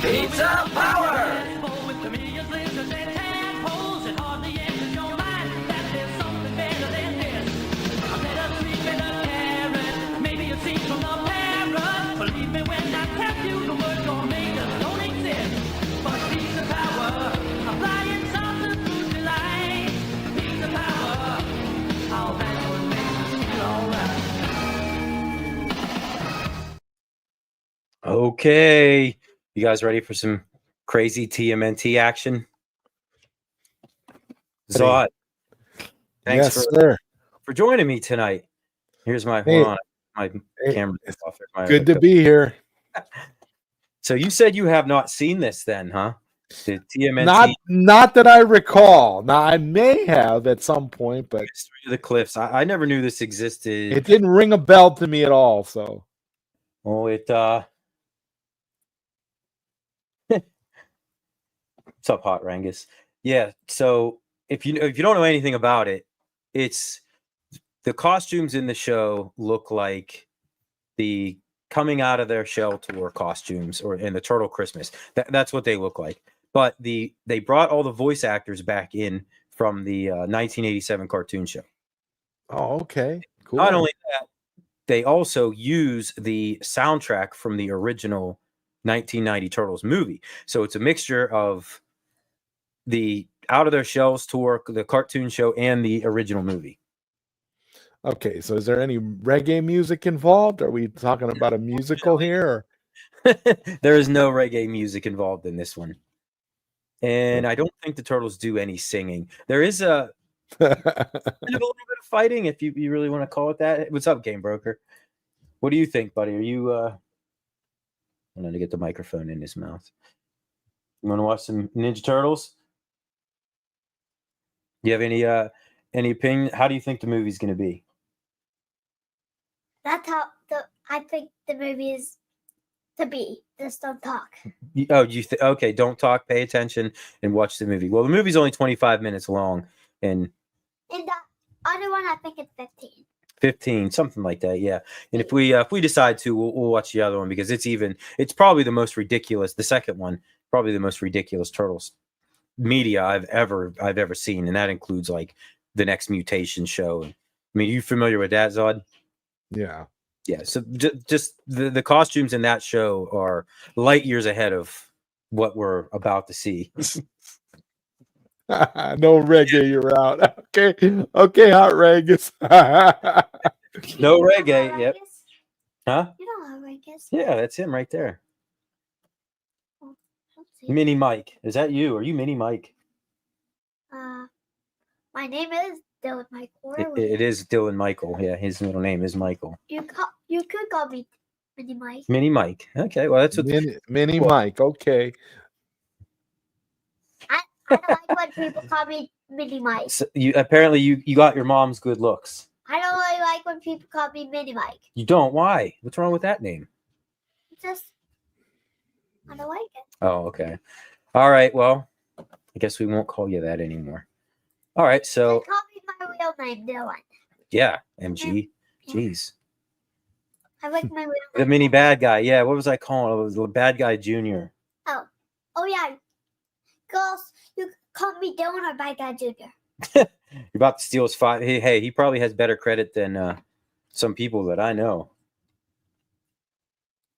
Pizza Power! Okay, you guys ready for some crazy TMNT action? Zod, thanks for joining me tonight. Here's my hold on, my camera. Good to be here. So you said you have not seen this, then, huh? The TMNT, not that I recall. Now I may have at some point, but History of the Cliffs. I never knew this existed. it didn't ring a bell to me at all. So, oh, it What's up, Hot Rangus? Yeah. So if you don't know anything about it, it's the costumes in the show look like the coming out of their shell tour costumes, or in the Turtle Christmas. That's what they look like. But they brought all the voice actors back in from the 1987 cartoon show. oh, okay, cool. Not only that, they also use the soundtrack from the original 1990 Turtles movie. So it's a mixture of the Out of Their Shells tour, the cartoon show, and the original movie. Okay, so is there any reggae music involved? Are we talking about a musical here? Or? There is no reggae music involved in this one. And I don't think the Turtles do any singing. There is a little bit of fighting, if you really want to call it that. What's up, Game Broker? What do you think, buddy? Are you I want to get the microphone in his mouth. You want to watch some Ninja Turtles? You have any opinion? How do you think the movie's going to be? That's how I think the movie is to be. Just don't talk. Okay, don't talk, pay attention, and watch the movie. Well, the movie's only 25 minutes long, and the other one, I think it's 15, something like that, yeah. And if we decide to, we'll watch the other one, because it's probably the most ridiculous. The second one, probably the most ridiculous Turtles media I've ever seen, and that includes like the Next Mutation show. I mean, you familiar with that, Zod? Yeah. Yeah, so just the costumes in that show are light years ahead of what we're about to see. No reggae, you're out. Okay, Hot Rangus. No reggae, yep. Huh? You know how Rangus? Yeah, that's him right there. Oh, Mini Mike. Is that you? Are you Mini Mike? My name is Dylan Michael. It is Dylan Michael. Yeah, his middle name is Michael. You could call me Mini Mike. Mini Mike. Okay, well that's what Mini Mike. Okay. I don't like when people call me Mini Mike. So you got your mom's good looks. I don't really like when people call me Mini Mike. You don't? Why? What's wrong with that name? Just I don't like it. Oh, okay. All right. Well, I guess we won't call you that anymore. All right. So Just call me my real name, Dylan. yeah, MG. Jeez. I like my real name. The mini bad guy. Yeah. What was I calling? It was the bad guy Junior. Oh yeah. Girls, you call me Dylan or Bad Guy Junior. You're about to steal his five. Hey, he probably has better credit than some people that I know.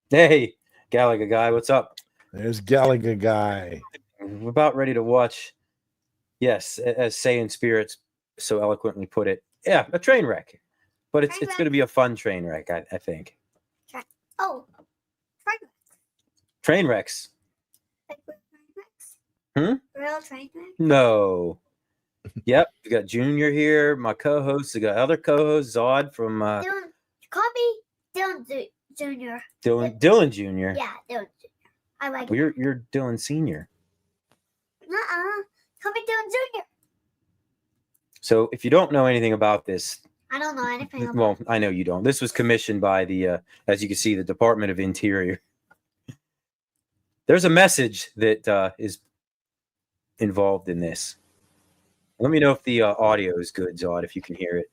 Hey, Gallagher guy, what's up? There's Gallagher guy. We're about ready to watch. Yes, as Saiyan Spirits so eloquently put it. Yeah, a train wreck. But it's going to be a fun train wreck, I think. Oh, train wreck. Train wrecks. Like real train wrecks? Hmm? Real train wrecks? No. Yep, we got Junior here, my co-host. We got other co-host Zod from Dylan, call me Dylan Junior. Dylan Junior. Yeah, Dylan Junior. I like Well, it. you're Dylan Senior. Call me Dylan Junior. So if you don't know anything about this, I don't know anything about well, I know you don't. This was commissioned by the, as you can see, the Department of Interior. There's a message that is involved in this. Let me know if the audio is good, Zod, if you can hear it.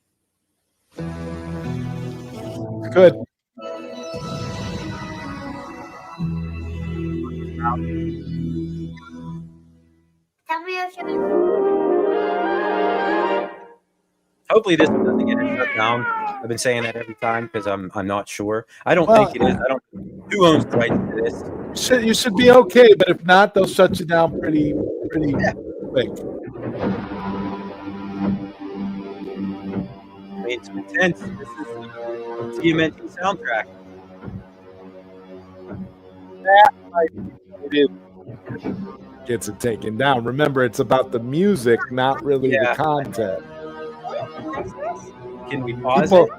Good. Tell me if you. Hopefully this one doesn't get shut down. I've been saying that every time because I'm not sure. I don't Well, think it is. I don't. Who owns the rights to this? You should be okay, but if not, they'll shut you down pretty quick. I mean, it's intense. This is the TMNT soundtrack. It is. Gets it taken down. Remember, it's about the music, not really the content. Can we pause it?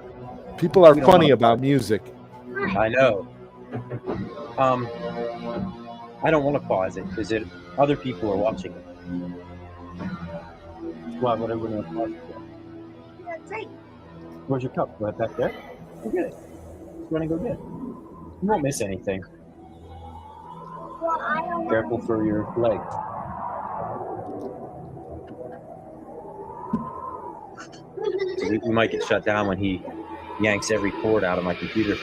People are We don't funny wanna about music. I know. I don't want to pause it because other people are watching it. Why would I want to pause it? That's right. Where's your cup? Right back there? Go get it. Just run and go get it. You won't miss anything. Well, I don't Careful for your leg. So we might get shut down when he yanks every cord out of my computer.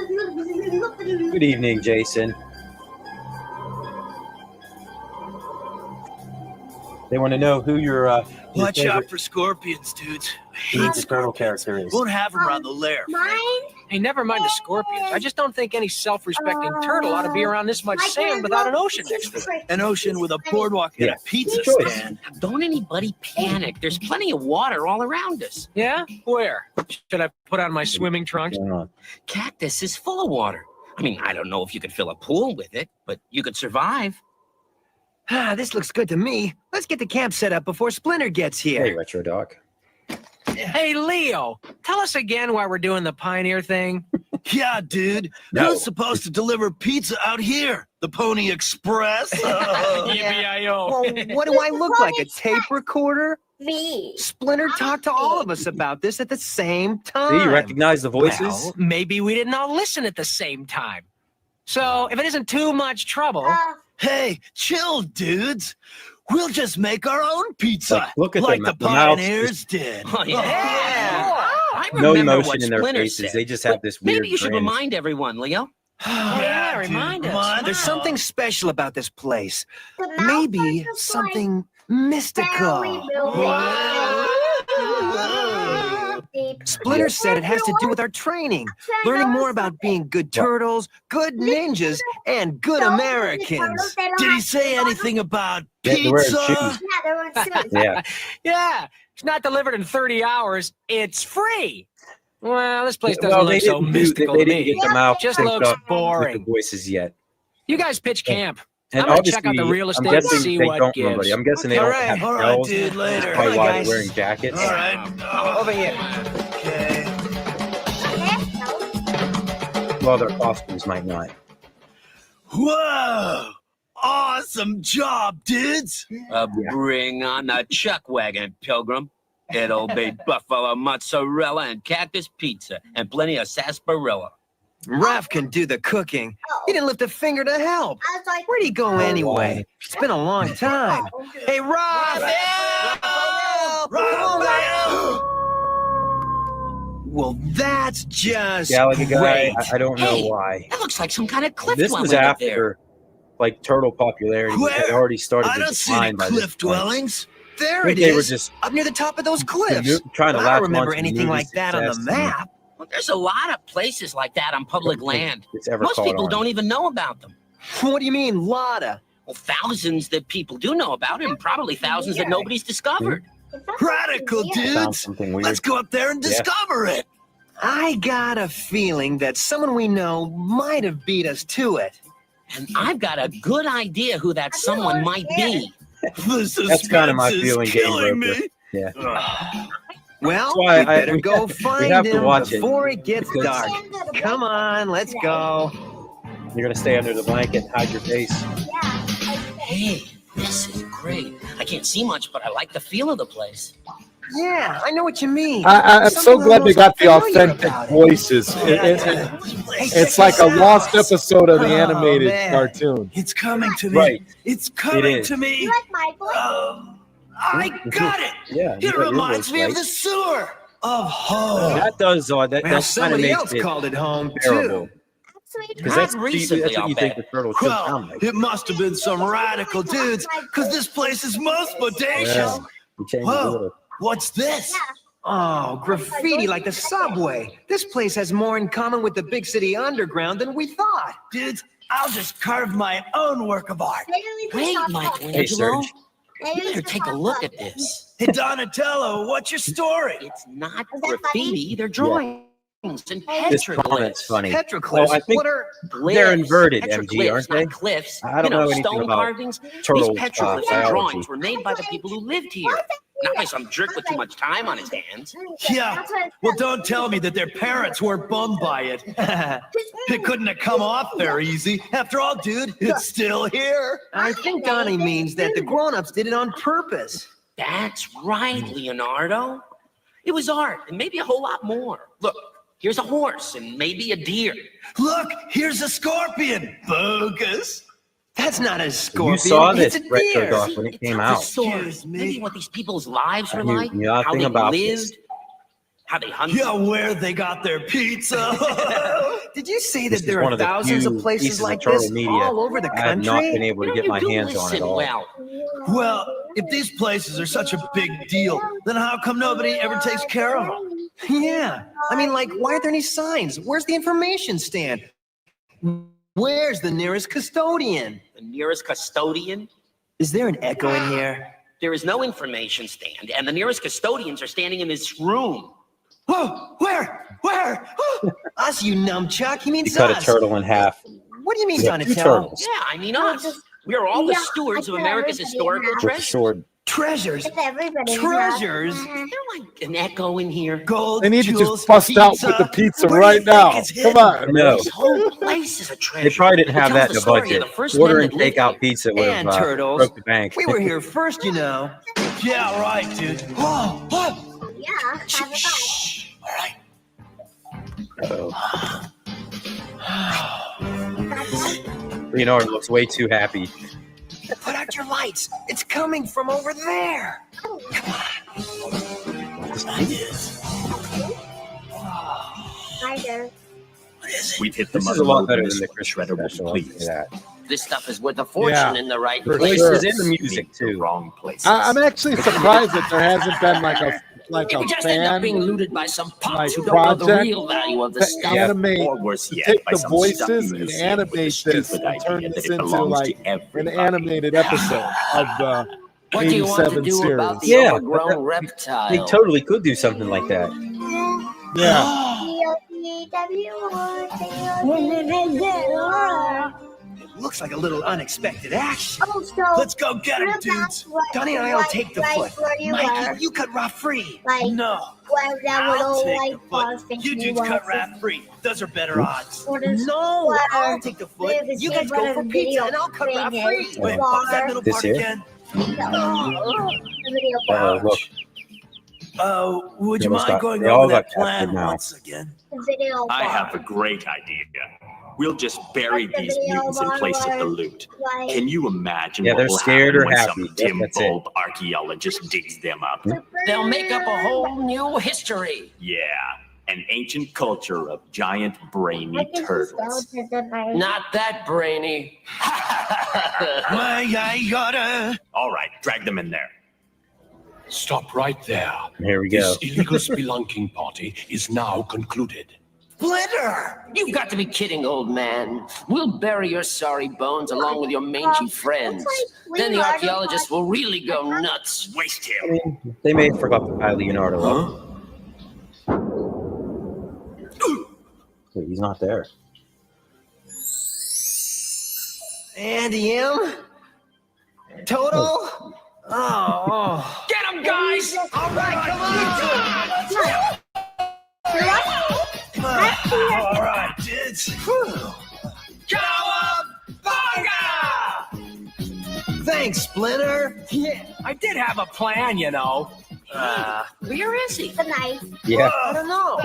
Good evening, Jason. They want to know who your Watch out for scorpions, dudes. I hate the turtle character is. Won't have them around the lair. Mine? Hey, never mind the scorpions. I just don't think any self-respecting turtle ought to be around this much My sand without an ocean next to it. An ocean with a boardwalk and Yeah. a pizza Good choice. stand. Don't anybody panic. There's plenty of water all around us. Yeah? Where? Should I put on my swimming trunks? What's going on? Cactus is full of water. I mean, I don't know if you could fill a pool with it, but you could survive. Ah, this looks good to me. Let's get the camp set up before Splinter gets Hey, here. Retro Doc. Hey, Leo, tell us again why we're doing the Pioneer thing. Yeah, dude. No. Who's supposed to deliver pizza out here? The Pony Express? EBIO. Well, what do I look like? A tape recorder? Me. Splinter talked to all of us about this at the same time. See, you recognize the voices? Well, maybe we didn't all listen at the same time. So, if it isn't too much trouble, Hey, chill, dudes. We'll just make our own pizza. Like, look at like them, the the mouths pioneers did. Oh, yeah. I No remember emotion what in their Splinter faces. said. They just have this weird Maybe you should grin. remind everyone, Leo. yeah, dude, remind us. come on. There's something special about this place. The mouth Maybe was just something like, mystical. "Very deep." Splinter said it has to do with our training, learning more about being good turtles, good ninjas, and good Americans. Did he say anything about Yeah, they're wearing pizza? shoes. Yeah, they're on shoes. Yeah. Yeah, it's not delivered in 30 hours. It's free. Well, this place doesn't Well, look so mystical they to didn't me. get the mouth Just synced looks up with the boring. voices yet. You guys pitch camp. And I'm gonna check out the obviously, real I'm estate and guessing see they what don't gives. remember. I'm guessing they All don't right, have all right, bells. dude, later. That's probably Come on, why they're guys. wearing jackets. All right. Over here. Okay. Well, their costumes might not. Whoa! Awesome job, dudes. Bring on the chuck wagon, Pilgrim. It'll be buffalo mozzarella and cactus pizza and plenty of sarsaparilla. Raph can do the cooking. He didn't lift a finger to help. I was like, Where'd he go anyway? It's been a long time. Hey, Raphael! Well, that's just Gallagher guy, great. I don't know Hey, why. That looks like some kind of cliff This dwelling was up there. after, like, turtle popularity had Where? already started I to don't see any decline by this cliff point. dwellings. I There think it they were is, just up near the top of those cliffs. trying to I latch don't remember onto anything movie like that on the success and map. Well, there's a lot of places like that on public land. It's ever Most caught people on. don't even know about them. What do you mean, Lotta? Well, thousands that people do know about, and probably thousands that nobody's discovered. Radical, Found dudes. something weird. Let's go up there and Yeah. discover it. I got a feeling that someone we know might have beat us to it. And I've got a good idea who that someone might be. The suspense That's kinda my is feeling, Game killing Roper. me. Yeah. Well, That's why we better go we find have to him watch it, before it gets because- dark. Come on, let's go. You're gonna stay under the blanket and hide your face. Hey, this is great. I can't see much, but I like the feel of the place. Yeah, I know what you mean. I'm so Something glad they almost got the familiar authentic about it. voices. It's like a lost episode of the Oh, animated man. cartoon. It's coming to me. Right. It's coming is. to me. You like my voice? I got it. Yeah. you It got your reminds voice me of right. the sewer. of home. That does that. Well, That kind of somebody makes else it called it home bearable. too. Because Not that's recently, what I'll you think the bet. turtle should sound Well, like. it must have been some radical dudes, because this place is most bodacious. Yeah. You change it a Whoa, little. what's this? Oh, graffiti like the subway. This place has more in common with the big city underground than we thought. Dudes, I'll just carve my own work of art. Wait, Hey, Michelangelo. Serge. You better take a look at this. Hey, Donatello, what's your story? It's not Is that graffiti. They're drawings and This comment's petroglyphs. funny. Petroglyphs. Oh, I think What are they're Glyphs, inverted, MG, petroglyphs, aren't they? not cliffs. I don't you know, know anything stone about carvings. turtle These petroglyphs and biology. drawings were made by the people who lived here, not by some jerk with too much time on his hands. Yeah, well, don't tell me that their parents weren't bummed by it. It couldn't have come off very easy. After all, dude, it's still here. I think Donnie means that the grown-ups did it on purpose. That's right, Leonardo. It was art and maybe a whole lot more. Look, here's a horse and maybe a deer. Look, here's a scorpion. Bogus. That's not a scorpion. You saw it's this a retro deer. doc when it came out. Excuse me. Maybe what these people's lives were I knew like, nothing how they about lived, this. how they hunted. Yeah, where they got their pizza. Did you say This that is there one are of the thousands few of places pieces of like turtle this media all over the I have not been country? able to You get know, my you do hands on at listen all. well. Well, if these places are such a big deal, then how come nobody ever takes care of them? Yeah. I mean, like, why aren't there any signs? Where's the information stand? Where's the nearest custodian? The nearest custodian. Is there an echo in here? There is no information stand, and the nearest custodians are standing in this room. Whoa, where? Oh, Us, you numbchuck. He means You cut a us. turtle in half. What do you mean, You got two Donatello? turtles Yeah, I mean us. We are all the Yeah, stewards of I thought America's everybody historical had. with a treasure. sword. Treasures. It's everybody. Treasures? Is there like an echo in here? gold, They need to jewels, just bust out with the pizza Where do you right think now. it's Come hidden? on. No, This whole place is a treasure. they probably didn't have It that tells in the the story of budget. the first men Ordering that lived takeout here. pizza would And have turtles. broke the bank. We were here first, you know. Yeah, right, dude. Whoa, whoa. Yeah, have a bite. Shh. All right. Leonardo looks way too happy. Put out your lights. It's coming from over there. Hi there. We've hit the This is mother a lot lode better in than this the one. Christmas Shredder will special. be I'll say pleased. that. This stuff is worth a fortune Yeah, in the right for place. sure. Places and the music Meet the too. wrong places. I'm actually surprised that there hasn't been like a It would just end up being fan looted by some punks like who don't know the project real value of the to stuff. animate, Or worse to yet, take by the some voices stuffy and museum with animate the this stupid and turn idea this that it into belongs like to an everybody. animated episode of the What do you want to 87 do series. about the Yeah, overgrown but reptile? They totally could do something like that. Yeah. It looks like a little unexpected action. Oh, so Let's go get him, dudes. Donnie and I will take the foot. Where you were, Mikey, you cut Rob free. like No, where that I'll little take like the boss foot. You dudes cut rat free. Those are better odds. No, I'll take the foot. You guys go for pizza and I'll cut Rob free. Wait, what was that middle This part here? again? Oh, look. Would They you almost mind got- going they all over that got captured plan now. once again? Video I bar. have a great idea. We'll just bury Like the these video mutants in bar place of the where, loot. like, Can you imagine Yeah, what they're will scared happen or when happy. some Yep, dim that's it. bulb archaeologist digs them up? They'll make up a whole new history. Yeah, an ancient culture of giant brainy I think turtles. Not that brainy. Why, I gotta. All right, drag them in there. Stop right there. Here we go. This illegal spelunking party is now concluded. Splinter! You've got to be kidding, old man. We'll bury your sorry bones along with your mangy friends. Then the archaeologists will really go nuts. Waste I him. mean, they may have forgot to tie Leonardo up. Wait, he's not there. Andy M? Total? Oh. Get him, guys! All right, come on. All right, dudes. Thanks, Splinter. Yeah, I did have a plan, you know. Where is he? The knife. Yeah, I don't know.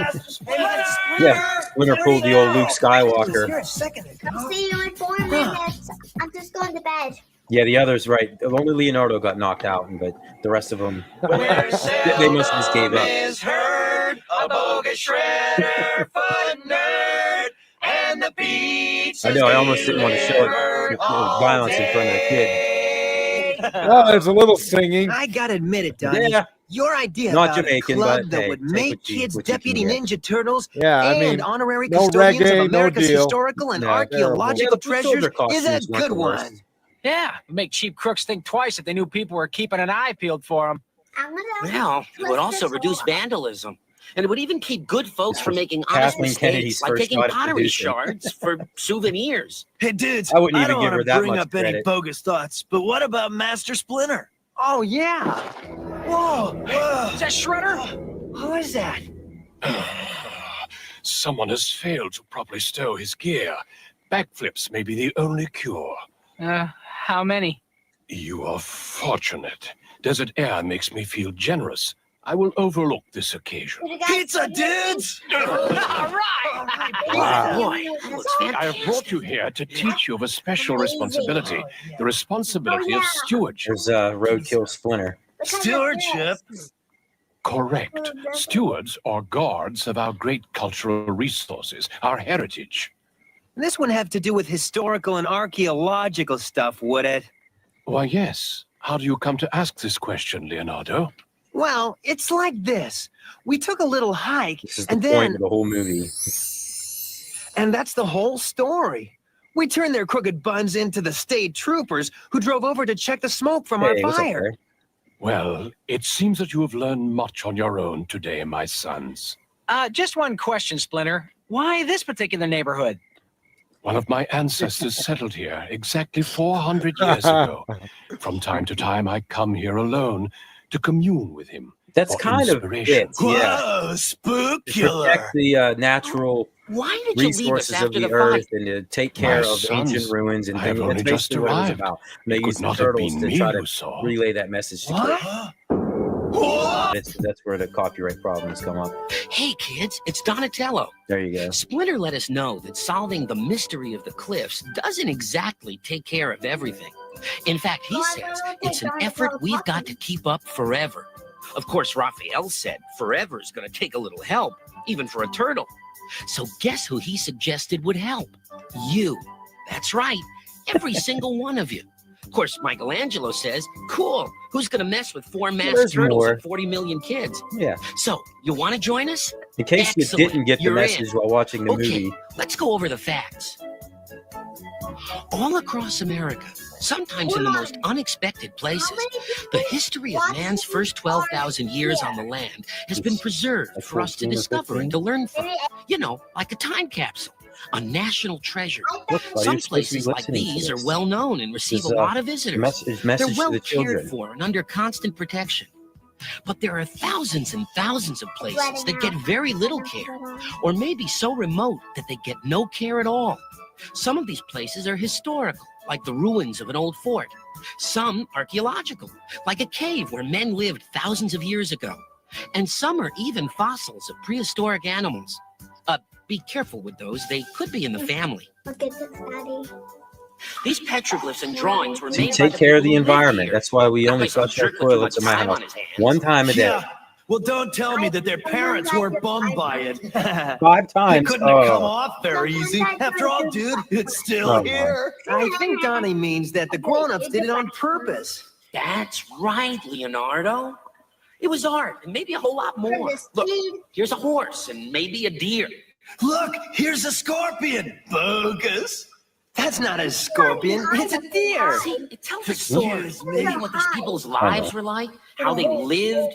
yeah. Splinter pulled the old Luke He was here Skywalker. a second ago. I'll see you in 4 minutes. I'm just going to bed. Yeah, the others, right. Only Leonardo got knocked out, but the rest of them, they must have just gave up. Is heard a bogus shredder fun nerd and the pizza. I know, I almost didn't want to show it violence in front of the kid. Oh, there's a little singing. I gotta admit it, Donnie. Yeah. Your idea Not about Jamaican, a club but that hey, would take make what you- kids what you can deputy get. ninja turtles Yeah, I and mean, honorary no custodians reggae, of no America's deal. historical and No, archaeological yeah, the treasures soldier is a costumes weren't good the worst. one. Yeah, make cheap crooks think twice if they knew people were keeping an eye peeled for them. I'm gonna. Well, it would also reduce vandalism. And it would even keep good folks from making honest Kathleen Kennedy's mistakes, like first taking shot at pottery producing. shards for souvenirs. Hey, dudes, I wouldn't even don't give her wanna that bring much up any credit. bogus thoughts, but what about Master Splinter? Oh, yeah. Whoa, whoa. Is that Shredder? Who is that? Someone has failed to properly stow his gear. Backflips may be the only cure. How many? You are fortunate. Desert air makes me feel generous. I will overlook this occasion. Pizza, dudes! All right. Wow. Boy, that looks I have fantastic. brought you here to teach you of a special responsibility, the responsibility of stewardship. There's Roadkill Splinter. Stewardship? Correct. Stewards are guards of our great cultural resources, our heritage. This wouldn't have to do with historical and archaeological stuff, would it? Why, yes. How do you come to ask this question, Leonardo? Well, it's like this. We took a little hike, This is the and point then, of the whole movie. and that's the whole story. We turned their crooked buns into the state troopers who drove over to check the smoke from our Hey, what's up, fire. Barry? Well, it seems that you have learned much on your own today, my sons. Just one question, Splinter. Why this particular neighborhood? One of my ancestors settled here exactly 400 years ago. From time to time, I come here alone to commune with him. That's for kind of inspiration. it. Yeah. Whoa, To spookular. protect the natural Why did you leave us resources of after the the earth fight? and to take care My of sons, ancient ruins and I have things. only That's just basically what it was arrived. about. And they It used could the not have turtles been to me try who to saw. relay that message to What? kids. That's where the copyright problems come up. Hey, kids, it's Donatello. There you go. Splinter let us know that solving the mystery of the cliffs doesn't exactly take care of everything. In fact, he says it's an effort we've got to keep up forever. Of course, Raphael said forever is going to take a little help, even for a turtle. So guess who he suggested would help? You. That's right. Every single one of you. Of course, Michelangelo says, cool, who's going to mess with 4 masked There's turtles more. and 40 million kids? Yeah. So, you want to join us? In case Excellent. you didn't get the You're message in. while watching the Okay, movie, let's go over the facts. All across America, sometimes in the most unexpected places, the history of man's first 12,000 years on the land has been preserved for us to 14 or discover 15? and to learn from. You know, like a time capsule, a national treasure. look, buddy, Some you're supposed to be places like listening to these are this. well known and receive This is, a lot of visitors. They're message well to the cared children. for and under constant protection. But there are thousands and thousands of places that get very little care, or maybe so remote that they get no care at all. Some of these places are historical, like the ruins of an old fort. Some archaeological, like a cave where men lived thousands of years ago. And some are even fossils of prehistoric animals. Be careful with those. They could be in the family. Look at this, Daddy. These petroglyphs and drawings were To made by take the care of people the who lived environment. here. That's why we only Not like flush some our jerk with too toilets much in my time house on his hands. one time a day. Yeah. Well, don't tell me that their parents weren't bummed by it. 5 It times. couldn't have come Oh, off very easy. After all, dude, it's still Oh, my. here. I think Donnie means that the grown-ups did it on purpose. That's right, Leonardo. It was art and maybe a whole lot more. Look, here's a horse and maybe a deer. Look, here's a scorpion. Bogus. That's not a scorpion, it's a deer. See, it tells a story. Excuse me. Maybe what these people's lives were like, how they lived,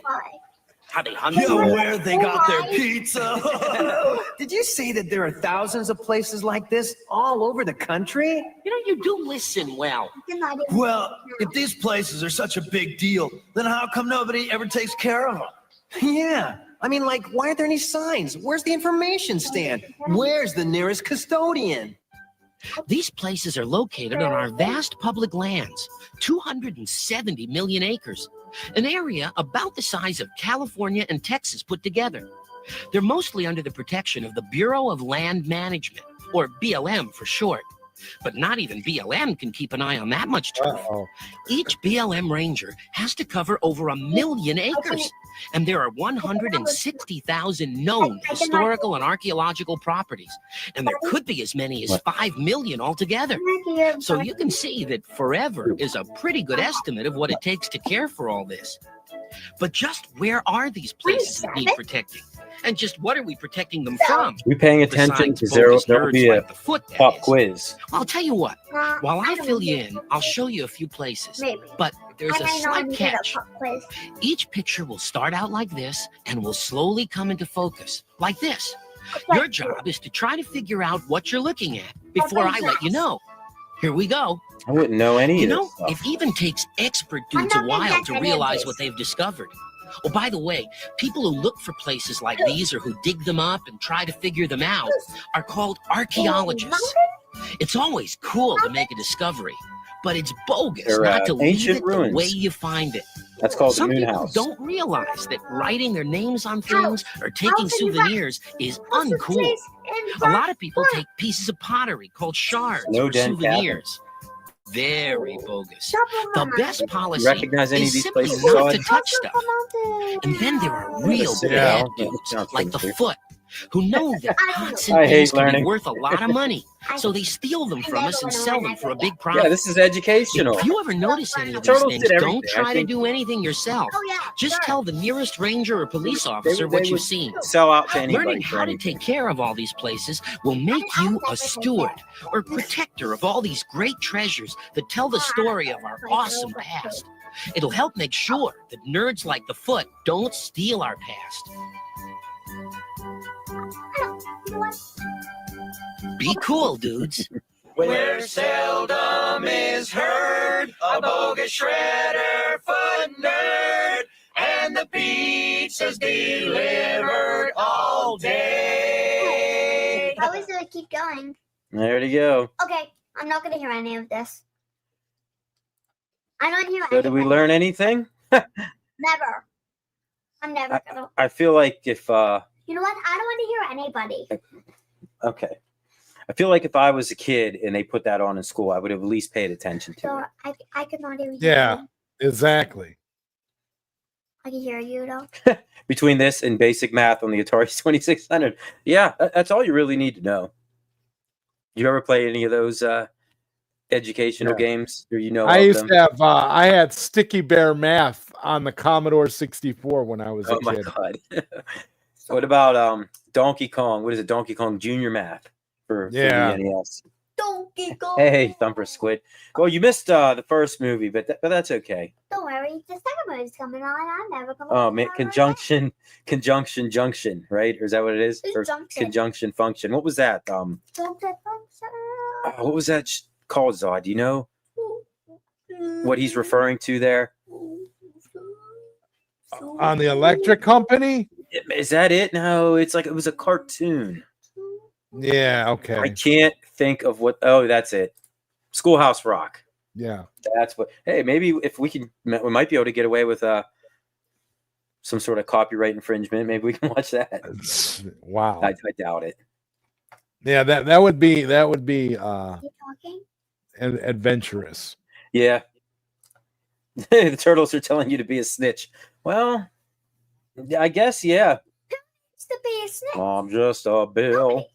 how they hunted. You know where they got their pizza? Did you say that there are thousands of places like this all over the country? You know, you do listen well. Well, if these places are such a big deal, then how come nobody ever takes care of them? Yeah. I mean, like, why aren't there any signs? Where's the information stand? Where's the nearest custodian? These places are located on our vast public lands, 270 million acres, an area about the size of California and Texas put together. They're mostly under the protection of the Bureau of Land Management, or BLM for short. But not even BLM can keep an eye on that much turf. Uh-oh. Each BLM ranger has to cover over 1 million acres, and there are 160,000 known historical and archaeological properties, and there could be as many as 5 million altogether. So you can see that forever is a pretty good estimate of what it takes to care for all this. But just where are these places that need protecting? And just what are we protecting them from? We paying attention Besides because there will bogus be nerds a like the Foot, that pop is. quiz. I'll tell you what. While I fill you in, I'll show you a few places. Maybe. But there's a slight catch. Quiz. Each picture will start out like this and will slowly come into focus, like this. Your job is to try to figure out what you're looking at before I let you know. Here we go. I wouldn't know any You of know, this stuff. it even takes expert dudes a while to realize what they've discovered. Oh, by the way, people who look for places like these or who dig them up and try to figure them out are called archaeologists. It's always cool to make a discovery, but it's bogus They're, not to leave ancient it ruins. the way you find it. That's called Some the Moon people House. don't realize that writing their names on things or taking souvenirs is uncool. A lot of people take pieces of pottery called shards No for den souvenirs. Very bogus. The best policy recognize any of is these simply places, not Todd? to touch stuff. And then there are real Yeah. bad dudes like the Foot who know that pots I and hate things can be learning. worth a lot of money, so they steal them from us and sell them for a big profit. Yeah, this is educational. If you ever notice any of these Turtles things, did everything. don't try I to think do anything yourself. Oh, yeah. Just tell the nearest ranger or police officer they what you've would seen. Sell out to anybody. Learning for how to anything. take care of all these places will make you a steward or protector of all these great treasures that tell the story of our awesome past. It'll help make sure that nerds like the Foot don't steal our past. Be cool, dudes. Where seldom is heard a bogus shredder foot nerd, and the pizza's delivered all day. I was gonna keep going. There you go. Okay, I'm not gonna hear any of this. I don't hear So did we anything. learn anything? Never. I'm never gonna. I feel like if You know what? I don't want to hear anybody. okay. I feel like if I was a kid and they put that on in school, I would have at least paid attention to So it. I could not hear you. Yeah. Exactly. I can hear you though. Between this and basic math on the Atari 2600. Yeah, that's all you really need to know. You ever play any of those educational games? Or you know I of used them? to have I had Sticky Bear Math on the Commodore 64 when I was a Oh my kid. god. What about Donkey Kong? What is it? Donkey Kong Junior Math for the NES. Donkey Kong. Hey, Thumper Squid. Well, you missed the first movie, but that's okay. Don't worry, the second movie's coming on. I'm never gonna. Oh man, conjunction, junction, right? Or is that what it is? It's Or junction. conjunction function. What was that? What was that called, Zod? Do you know what he's referring to there? On the electric company? Is that it? No, it's like it was a cartoon. Yeah, okay. I can't think of what. Oh, that's it. Schoolhouse Rock. Yeah. That's what. Hey, maybe if we might be able to get away with some sort of copyright infringement. Maybe we can watch that. Wow. I doubt it. Yeah, that would be You talking? adventurous. Yeah. The turtles are telling you to be a snitch. Well, I guess yeah. It's the biggest snake. I'm just a bill.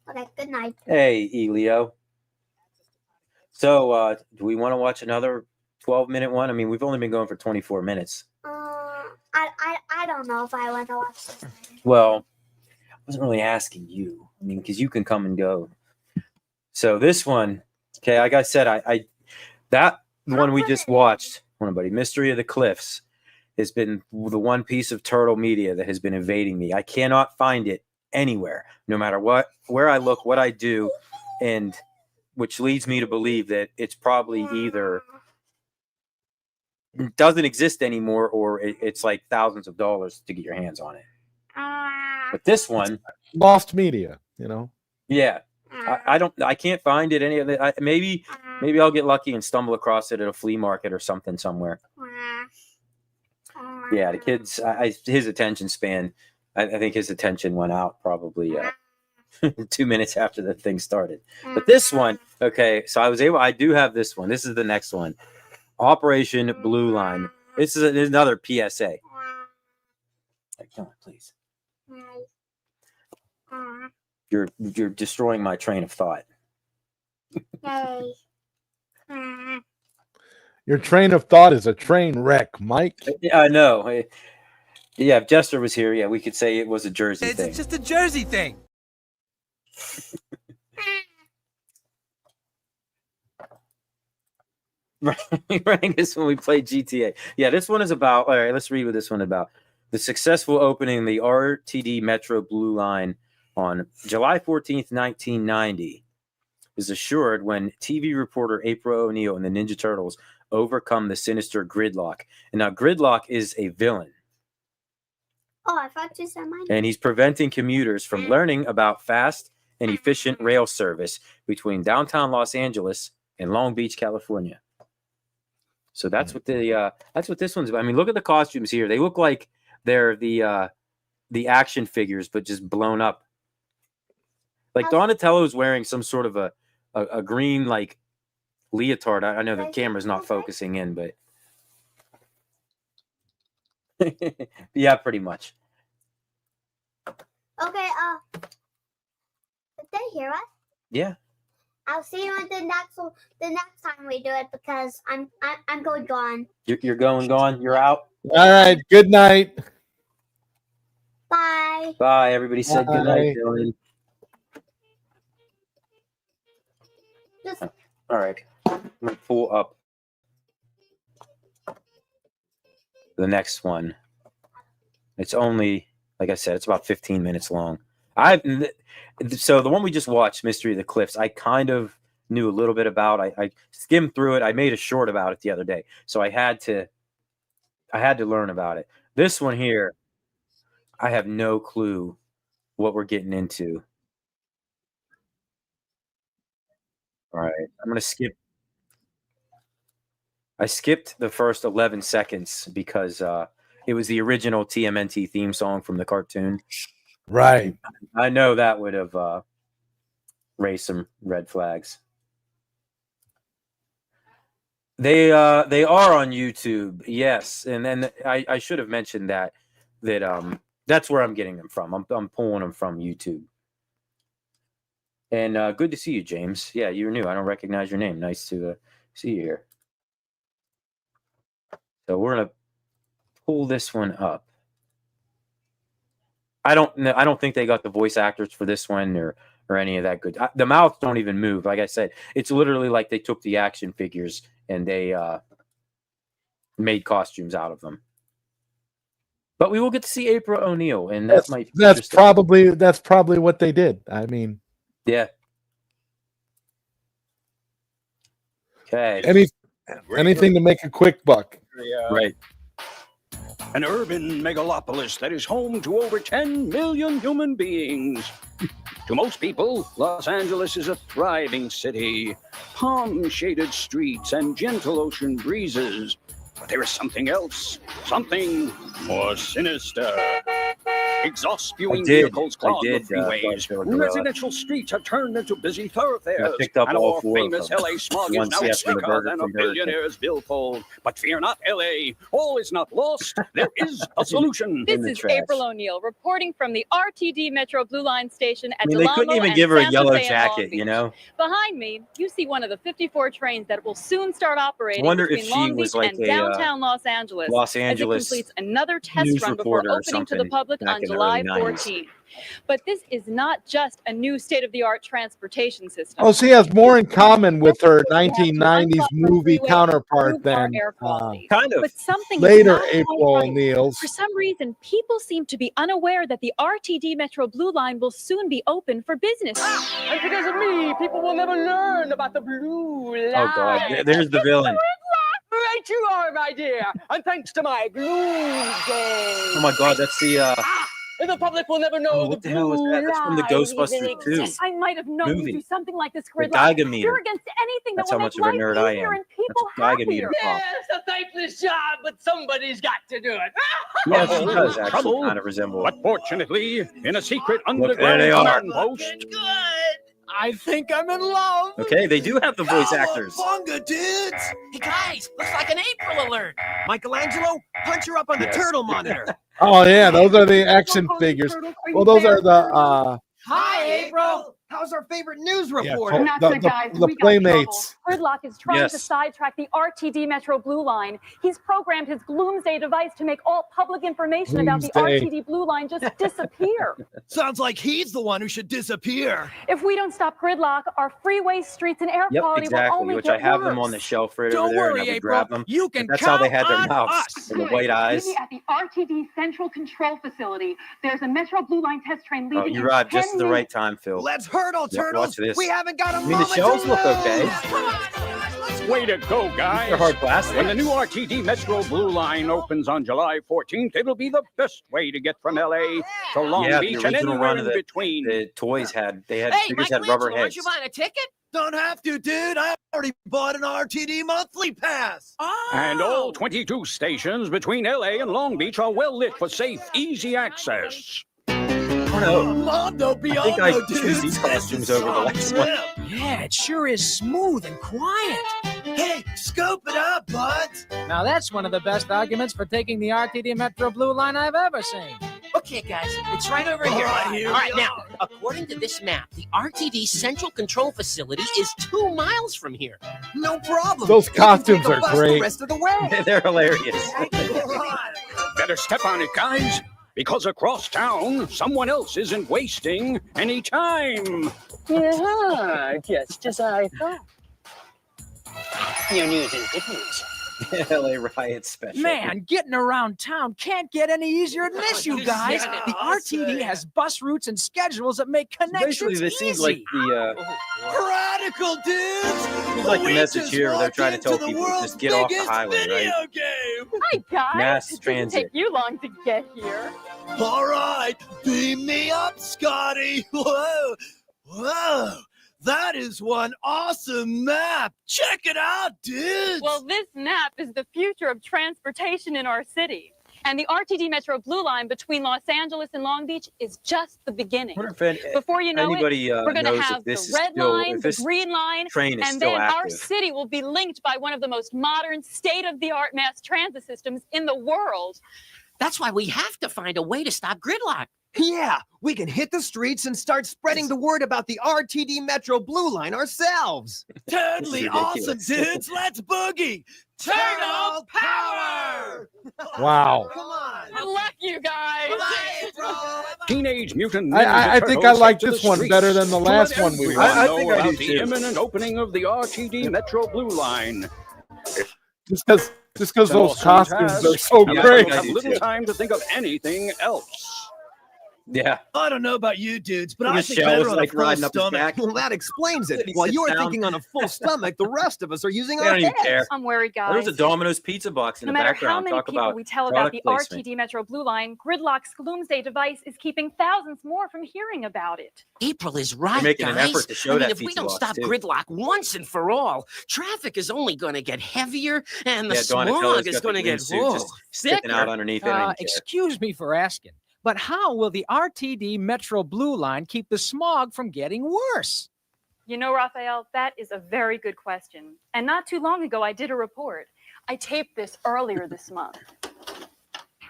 Okay, good night. Hey, Elio. So, do we want to watch another 12-minute one? I mean, we've only been going for 24 minutes. I don't know if I want to watch this. Well, I wasn't really asking you. I mean, because you can come and go. So this one, okay, like I said, I that one we just watched, hold on, buddy, Mystery of the Cliffs, has been the one piece of turtle media that has been evading me. I cannot find it anywhere, no matter where I look, what I do, and which leads me to believe that it's probably either doesn't exist anymore or it's like thousands of dollars to get your hands on it. But this one, Lost media, you know. yeah, I can't find it any of it. Maybe I'll get lucky and stumble across it at a flea market or something somewhere. Yeah, the kids, his attention span, I think his attention went out probably 2 minutes after the thing started. But this one, okay, so I do have this one. This is the next one. Operation Blue Line. This is another PSA. Come on, please. You're destroying my train of thought. Your train of thought is a train wreck, Mike. I know. Yeah, if Jester was here, yeah, we could say it was a Jersey thing. It's just a Jersey thing. Rangus, when we played GTA. Yeah, this one is about, all right, let's read what this one about. The successful opening of the RTD Metro Blue Line on July 14th, 1990 is assured when TV reporter April O'Neil and the Ninja Turtles overcome the sinister Gridlock. And now Gridlock is a villain. Oh, I thought you said mine. And he's preventing commuters from learning about fast and efficient rail service between downtown Los Angeles and Long Beach, California. So that's what this one's about. I mean, look at the costumes here. They look like they're the action figures, but just blown up. Like Donatello's wearing some sort of a green like leotard. I know the camera's not focusing in, but yeah, pretty much. Okay, did they hear us? Yeah. I'll see you at the next time we do it because I'm going gone. You're going gone. You're out. All right. Good night. Bye. Bye. Everybody said good night, Dylan. All right. I'm gonna pull up the next one. It's only, like I said, it's about 15 minutes long. So the one we just watched, Mystery of the Cliffs, I kind of knew a little bit about. I skimmed through it. I made a short about it the other day, so I had to learn about it. This one here, I have no clue what we're getting into. All right, I'm gonna skip. I skipped the first 11 seconds because it was the original TMNT theme song from the cartoon. Right. I know that would have raised some red flags. They are on YouTube, yes, and then I should have mentioned that that's where I'm getting them from. I'm pulling them from YouTube. And good to see you, James. Yeah, you're new. I don't recognize your name. Nice to see you here. So we're gonna pull this one up. I don't think they got the voice actors for this one or any of that good. The mouths don't even move. Like I said, it's literally like they took the action figures and they made costumes out of them. But we will get to see April O'Neil, and that's probably what they did. I mean, yeah. Okay. Anything to make a quick buck. Right. An urban megalopolis that is home to over 10 million human beings. To most people, Los Angeles is a thriving city, palm-shaded streets and gentle ocean breezes. But there is something else, something more sinister. Exhaust-spewing vehicles clog the freeways. Residential streets have turned into busy thoroughfares. And our famous LA smog is now thicker than a billionaire's billfold. But fear not, LA. All is not lost. There is a solution. This is April O'Neil reporting from the RTD Metro Blue Line station at they couldn't even give her a yellow jacket, you know? Behind me, you see one of the 54 trains that will soon start operating between Long Beach and downtown Los Angeles as it completes another test run before opening to the public on July 14th. But this is not just a new state-of-the-art transportation system. Oh, she has more in common with her 1990s movie counterpart than kind of but something later April O'Neil's. For some reason, people seem to be unaware that the RTD Metro Blue Line will soon be open for business. And because of me, people will never learn about the Blue Line. Oh, God. There's the villain. Right you are, my dear. And thanks to my glue game. Oh, my God. That's the and the public will never know what the hell is that? That's from the Ghostbusters 2. I might have known movie. you'd do something like this, The Gridlock. Geiger meter. You're against anything That's that how will much make of a life nerd I easier am. and people That's Geiger happier. meter pop. It's a thankless job, but somebody's got to do it. Yeah, she does actually Trouble. kind of resemble. But fortunately, in a secret there underground they are. command post, I think I'm in love. Okay, they do have the voice actors. Bunga, dudes! Hey guys, looks like an April alert. Michelangelo, punch her up on the turtle monitor. Oh yeah, those are the action figures. Well, those are the Hi, April. How's our favorite news reporter? And that's it, guys. the We got Playmates. trouble. Gridlock is trying to Yes. sidetrack the RTD Metro Blue Line. He's programmed his Gloomsday device to make all public information about the Gloomsday. RTD Blue Line just disappear. Sounds like he's the one who should disappear. If we don't stop Gridlock, our freeways, streets, and air Yep, quality will exactly. only Which get I have worse. them on the shelf right Don't over there, worry, and I would April. grab them. You can That's how they had count their on mouths us. and the white eyes. Maybe at the RTD Central Control Facility, there's a Metro Blue Line test train Oh, leaving you in arrived 10 just at the right time, Phil. Let's hurdle, Yeah, turtles. watch this. We haven't got a I mean, the moment shells to look lose. okay. way to go, guys. They're hard plastic. When the new RTD Metro Blue Line opens on July 14th, it'll be the best way to get from LA to Long Yeah, the Beach and original anywhere run in of between. The toys had Hey, figures had rubber Michelangelo, aren't heads. you buying a ticket? Don't have to, dude. I already bought an RTD monthly pass. And all 22 stations between LA and Long Beach are well lit for safe, easy access. Oh no. Mondo I think Biondo, I dude. choose these costumes over the last one. Yeah, it sure is smooth and quiet. Hey, scope it up, bud. Now that's one of the best arguments for taking the RTD Metro Blue Line I've ever seen. Okay, guys, it's right over here. All right, here All right, we now, according to this map, the RTD Central Control Facility is 2 miles from here. No problem. Those We can costumes take a are bus great. The rest of the way. They're hilarious. Better step on it, guys, because across town, someone else isn't wasting any time. Yeah, just as I thought. Your news is good news. LA Riot Special. Man, getting around town can't get any easier than this, you guys. Yeah, The I'll RTD say. has bus routes and schedules that make Basically, connections this easy. seems like the Radical dudes. seems like the We message just here where they're walked trying to tell into the people world's just get off the biggest highway, right? video game. Hi, guys. Mass It didn't transit. take you long to get here. All right, beam me up, Scotty. Whoa, whoa. That is one awesome map. Check it out, dudes. Well, this map is the future of transportation in our city. And the RTD Metro Blue Line between Los Angeles and Long Beach is just the beginning. I wonder if Before you know anybody it, we're going to knows have if this the is red still line, if the this green line, train is and still then our active. city will be linked by one of the most modern, state-of-the-art mass transit systems in the world. That's why we have to find a way to stop gridlock. Yeah, we can hit the streets and start spreading the word about the RTD Metro Blue Line ourselves. Totally awesome, ridiculous. dudes. Let's boogie. Turtle power. Wow. Come on. Good luck, you guys. Bye, bro. Teenage Mutant Ninja I think I Turtles like head to this the one streets better than the to last let one we everyone watched. I know think I do about the too. imminent opening of the RTD Metro Blue Line. Just because those Awesome costumes task. are so And I great. have do little too. time to think of anything else. Yeah. I don't know about you dudes, but Look I at think Shell better is on like a full riding up his stomach. back. Well, that explains it. He While sits you're down. thinking on a full stomach, the rest of us are using They our don't even heads. care. I'm worried, guys. There's a Domino's pizza box in No the matter how background. many Talk people about we tell about the product placement. RTD Metro Blue Line, Gridlock's Gloomsday device is keeping thousands more from hearing about it. April is right, making an guys. effort to show I mean, that if we pizza don't box, stop too. gridlock once and for all, traffic is only going to get heavier, and the Yeah, smog Donatello's is got the going to green get suit just sticking out thicker. underneath it. I don't care. Excuse me for asking, but how will the RTD Metro Blue Line keep the smog from getting worse? You know, Raphael, that is a very good question. And not too long ago, I did a report. I taped this earlier this month.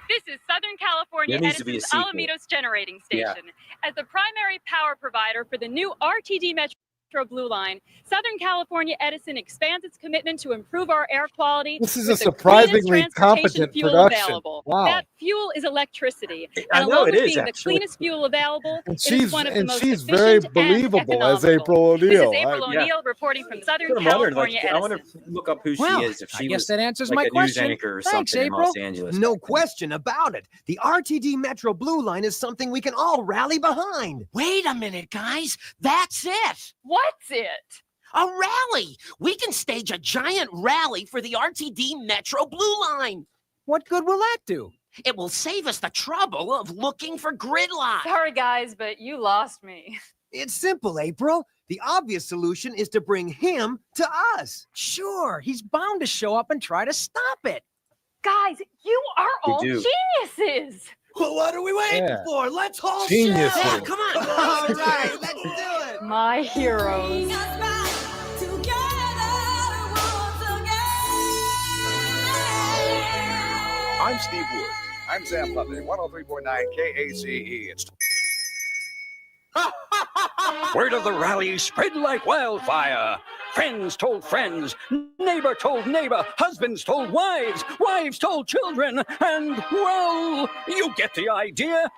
This is Southern California There needs to be a Edison's sequel. Alamitos Generating Yeah. Station. As the primary power provider for the new RTD Metro Blue Line, Southern California Edison expands its commitment to improve our air quality. This is with a the cleanest surprisingly transportation competent fuel production. available. Wow. That fuel is electricity. I And know along it with is, being the actually. cleanest fuel available, And it is one of the most very efficient and believable as economical. April This is O'Neil. April Yeah. O'Neil reporting from Southern I wondered, California I wonder Edison. if look up who Well, she is. If she I guess was that answers like my a news question. anchor or Thanks, something in April. Los Angeles. No question about it. The RTD Metro Blue Line is something we can all rally behind. Wait a minute, guys. That's it. What's it? A rally. We can stage a giant rally for the RTD Metro Blue Line. What good will that do? It will save us the trouble of looking for Gridlock. Sorry, guys, but you lost me. It's simple, April. The obvious solution is to bring him to us. Sure, he's bound to show up and try to stop it. Guys, you are all do. geniuses. Well, what are we waiting for? Let's haul Geniuses. shit. Yeah, come on. All right, let's do it. My heroes. I'm Steve Wood. I'm Sam Lovely, 103.9 KACE. It's Word of the rally spread like wildfire. Friends told friends, neighbor told neighbor, husbands told wives, wives told children, and, well, you get the idea.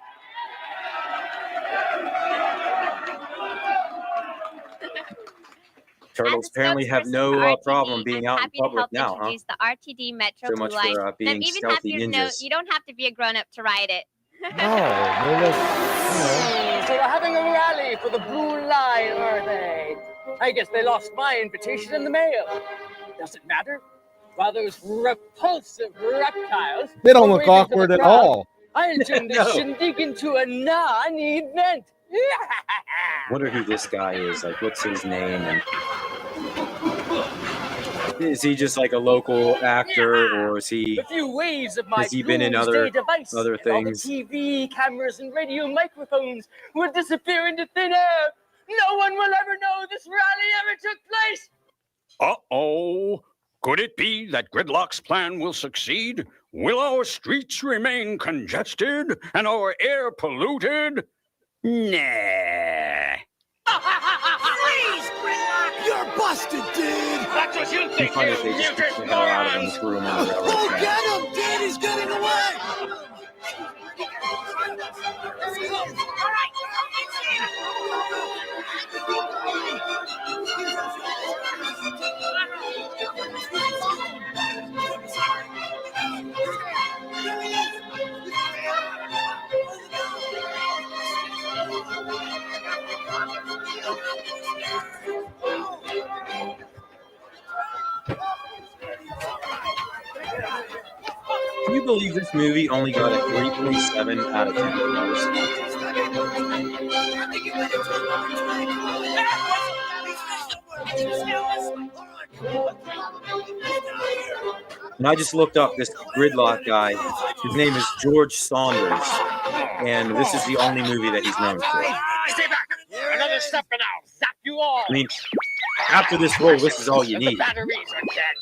Turtles apparently have no problem being out in public now, huh? The RTD Metro So Blue much Line. for being I'm even stealthy happy to know ninjas. you don't have to be a grown-up to ride it. No, they're just, So we're having a rally for the Blue Line, are they? I guess they lost my invitation in the mail. Doesn't matter. While those repulsive reptiles... they don't are look waving to the awkward at crowd, all. I turned this No. shindig into a non-event. Wonder who this guy is. Like, what's his name? And is he just like a local actor, or is he? A few waves of my Has he been in doomsday other device, and all the things? TV cameras and radio microphones will disappear into thin air. No one will ever know this rally ever took place. Uh-oh. Could it be that Gridlock's plan will succeed? Will our streets remain congested and our air polluted? Nah. Freeze, Gridlock! You're busted, dude! That's what you It'd be funny if they just kicked the hell out of him and threw him on the railroad Oh, track. get him, dude! He's getting away! Can you believe this movie only got a 3.7 out of 10? And I just looked up this Gridlock guy. His name is George Saunders, and this is the only movie that he's known for. Stay back. Another step and I'll zap you all. I mean, after this role, this is all you The need. batteries are dead.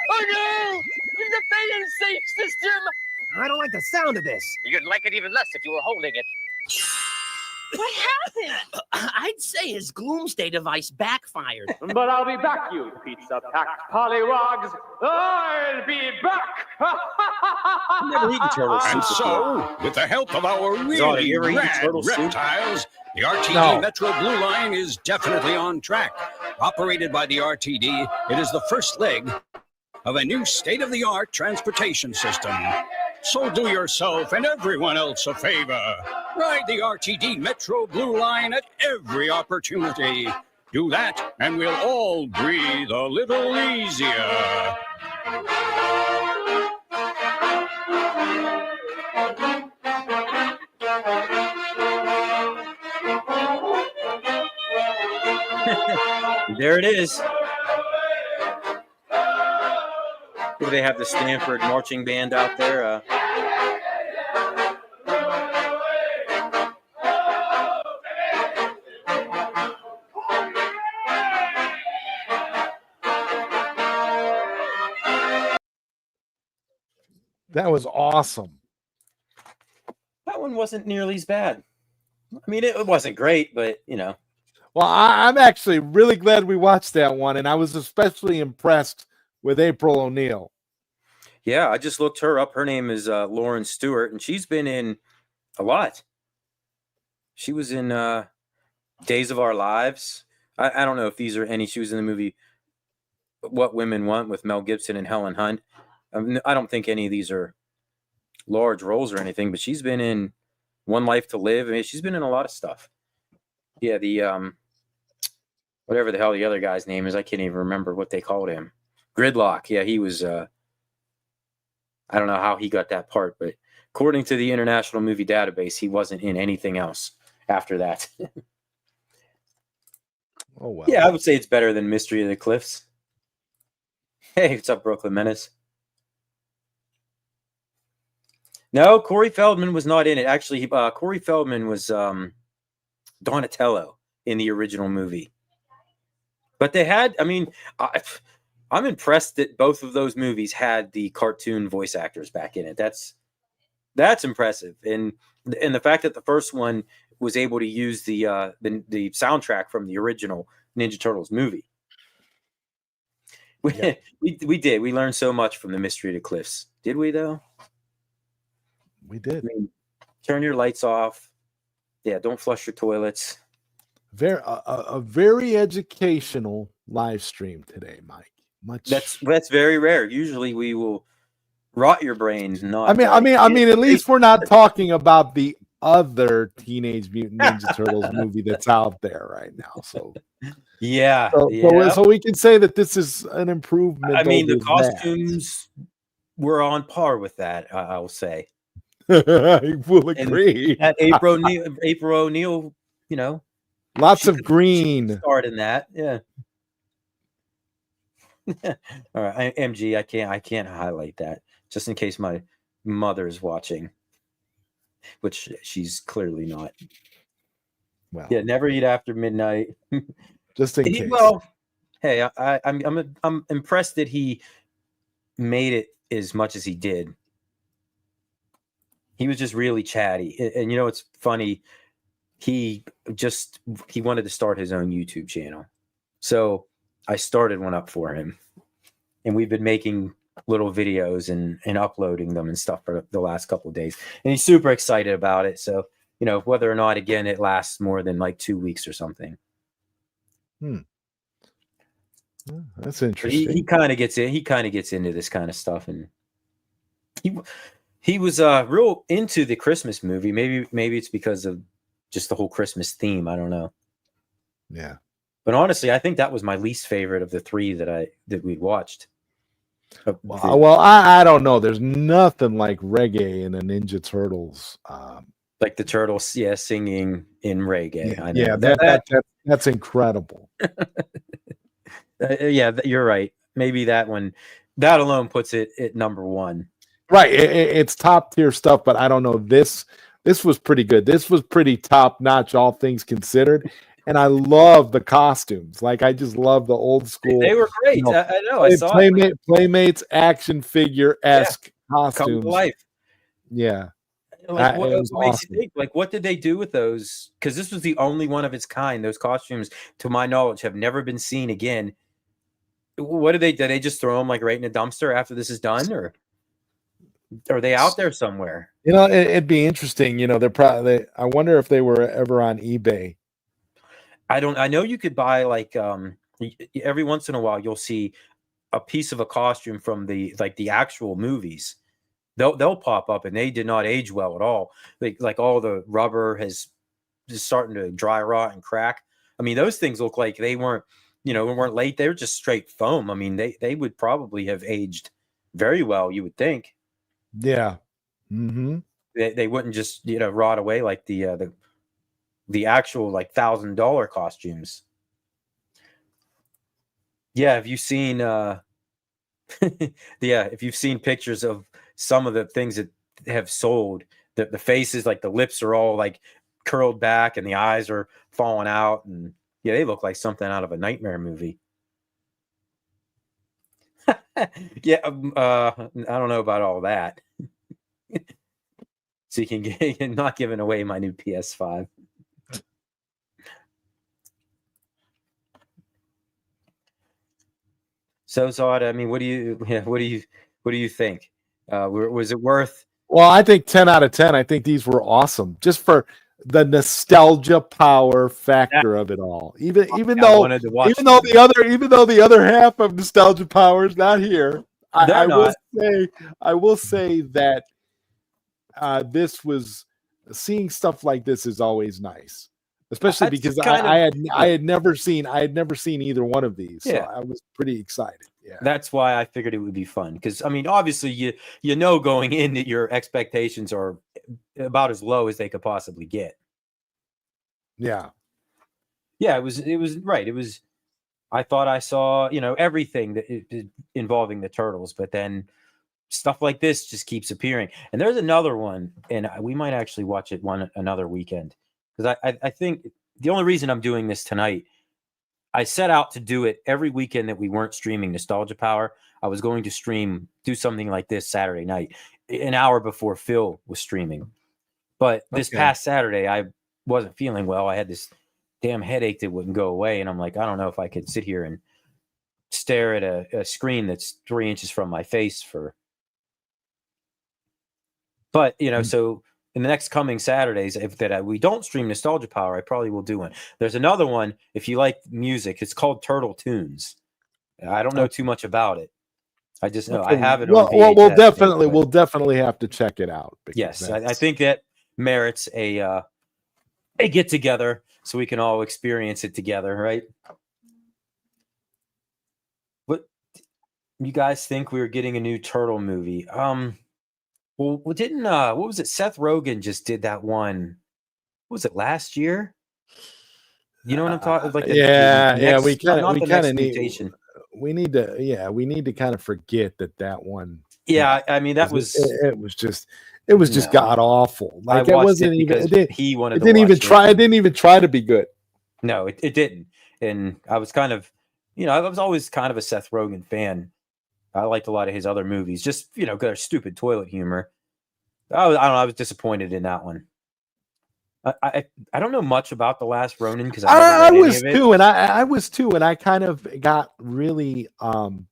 Oh no! The fail-safe system! I don't like the sound of this. You'd like it even less if you were holding it. What happened? I'd say his Gloomsday device backfired. But I'll be back, you pizza-packed pollywogs. I'll be back! I've never eaten turtle soup And before. so, with the help of our Zod, really you ever eaten rad turtle soup? reptiles, the RTD No. Metro Blue Line is definitely on track. Operated by the RTD, it is the first leg of a new state-of-the-art transportation system. So do yourself and everyone else a favor. Ride the RTD Metro Blue Line at every opportunity. Do that, and we'll all breathe a little easier. There it is. Do they have the Stanford marching band out there? That was awesome. That one wasn't nearly as bad. I mean, it wasn't great, but, you know. Well, I'm actually really glad we watched that one, and I was especially impressed with April O'Neil. Yeah, I just looked her up. Her name is Lauren Stewart, and she's been in a lot. She was in Days of Our Lives. I don't know if these are any. She was in the movie What Women Want with Mel Gibson and Helen Hunt. I don't think any of these are large roles or anything, but she's been in One Life to Live. I mean, she's been in a lot of stuff. Yeah, the whatever the hell the other guy's name is, I can't even remember what they called him. Gridlock. Yeah, he was. I I don't know how he got that part, but according to the International Movie Database, he wasn't in anything else after that. Oh, well. Yeah, I would say it's better than Mystery of the Cliffs. Hey, what's up, Brooklyn Menace? No, Corey Feldman was not in it. Actually, Corey Feldman was Donatello in the original movie. But they had, I mean, I'm impressed that both of those movies had the cartoon voice actors back in it. That's impressive. And the fact that the first one was able to use the soundtrack from the original Ninja Turtles movie. We did. We learned so much from the Mystery of the Cliffs. Did we, though? We did. I mean, turn your lights off. Yeah, don't flush your toilets. A very educational live stream today, Mike. That's very rare. Usually we will rot your brains. Not. I mean, at least we're not talking about the other Teenage Mutant Ninja Turtles movie that's out there right now. So yeah, so we can say that this is an improvement. I mean, the costumes were on par with that. I'll say. I will agree. And April O'Neil, you know, lots of green. Start in that, yeah. All right, MG, I can't highlight that just in case my mother is watching, which she's clearly not. Well, yeah, never eat after midnight. Just in case. Well, hey, I'm impressed that he made it as much as he did. He was just really chatty, and you know it's funny. He wanted to start his own YouTube channel, so I started one up for him, and we've been making little videos and uploading them and stuff for the last couple of days, and he's super excited about it. So you know, whether or not again it lasts more than like 2 weeks or something. That's interesting. He kind of gets in. He kind of gets into this kind of stuff, and he was real into the Christmas movie. Maybe it's because of just the whole Christmas theme. I don't know. Yeah. But honestly, I think that was my least favorite of the three that we'd watched. Well, I don't know. There's nothing like reggae in the Ninja Turtles. Like the Turtles, singing in reggae. Yeah, I know. That's incredible. Yeah, you're right. Maybe that alone puts it at number one. Right, it's top tier stuff, but I don't know. This was pretty good. This was pretty top notch, all things considered. And I love the costumes. Like I just love the old school. They were great. You know, I know. I saw Playmates action figure-esque costumes. Come to life. Yeah. Like, what makes awesome. You think? Like, what did they do with those? Because this was the only one of its kind. Those costumes, to my knowledge, have never been seen again. What did they just throw them like right in a dumpster after this is done, or are they out there somewhere? You know, it'd be interesting. You know, they're probably. I wonder if they were ever on eBay. I know you could buy like every once in a while you'll see a piece of a costume from the actual movies. They'll pop up, and they did not age well at all. Like all the rubber is starting to dry rot and crack. I mean, those things look like they weren't late. They were just straight foam. I mean, they would probably have aged very well, you would think. Yeah. Mm-hmm. They wouldn't just rot away like the actual like $1,000 costumes. Yeah, have you seen if you've seen pictures of some of the things that have sold, the faces, like the lips are all like curled back and the eyes are falling out, and yeah, they look like something out of a nightmare movie. Yeah, I don't know about all that. So you can get not giving away my new PS5. So Zod, I mean, what do you think? Was it worth? Well, I think 10 out of 10. I think these were awesome, just for the nostalgia power factor of it all. Even though the other half of nostalgia power is not here, I will say that this was seeing stuff like this is always nice. especially because I had never seen either one of these. So I was pretty excited. Yeah, that's why I figured it would be fun. Because I mean, obviously, you know, going in that your expectations are about as low as they could possibly get. Yeah, it was right. It was. I thought I saw, you know, everything that involving the turtles, but then stuff like this just keeps appearing. And there's another one, and we might actually watch it another weekend, because I think the only reason I'm doing this tonight, I set out to do it every weekend that we weren't streaming Nostalgia Power. I was going to do something like this Saturday night, an hour before Phil was streaming. But this past Saturday, I wasn't feeling well. I had this damn headache that wouldn't go away, and I'm like, I don't know if I could sit here and stare at a screen that's 3 inches from my face for. But you know, so in the next coming Saturdays, if we don't stream Nostalgia Power, I probably will do one. There's another one, if you like music, it's called Turtle Tunes. I don't know too much about it. I just know I have it on VHS. Well, we'll definitely have to check it out. Yes, I think that merits a get together so we can all experience it together, right? What you guys think we were getting a new turtle movie? Well, didn't what was it? Seth Rogen just did that one. What was it, last year? You know what I'm talking? Like we kind of need to kind of forget that one. Yeah, I mean that was it was just god awful. Like it wasn't even. It didn't even try to be good. No, it didn't. And I was kind of, you know, I was always kind of a Seth Rogen fan. I liked a lot of his other movies, just, you know, their stupid toilet humor. I don't know. I was disappointed in that one. I don't know much about The Last Ronin because I was too, and I was too, and I kind of got really I'm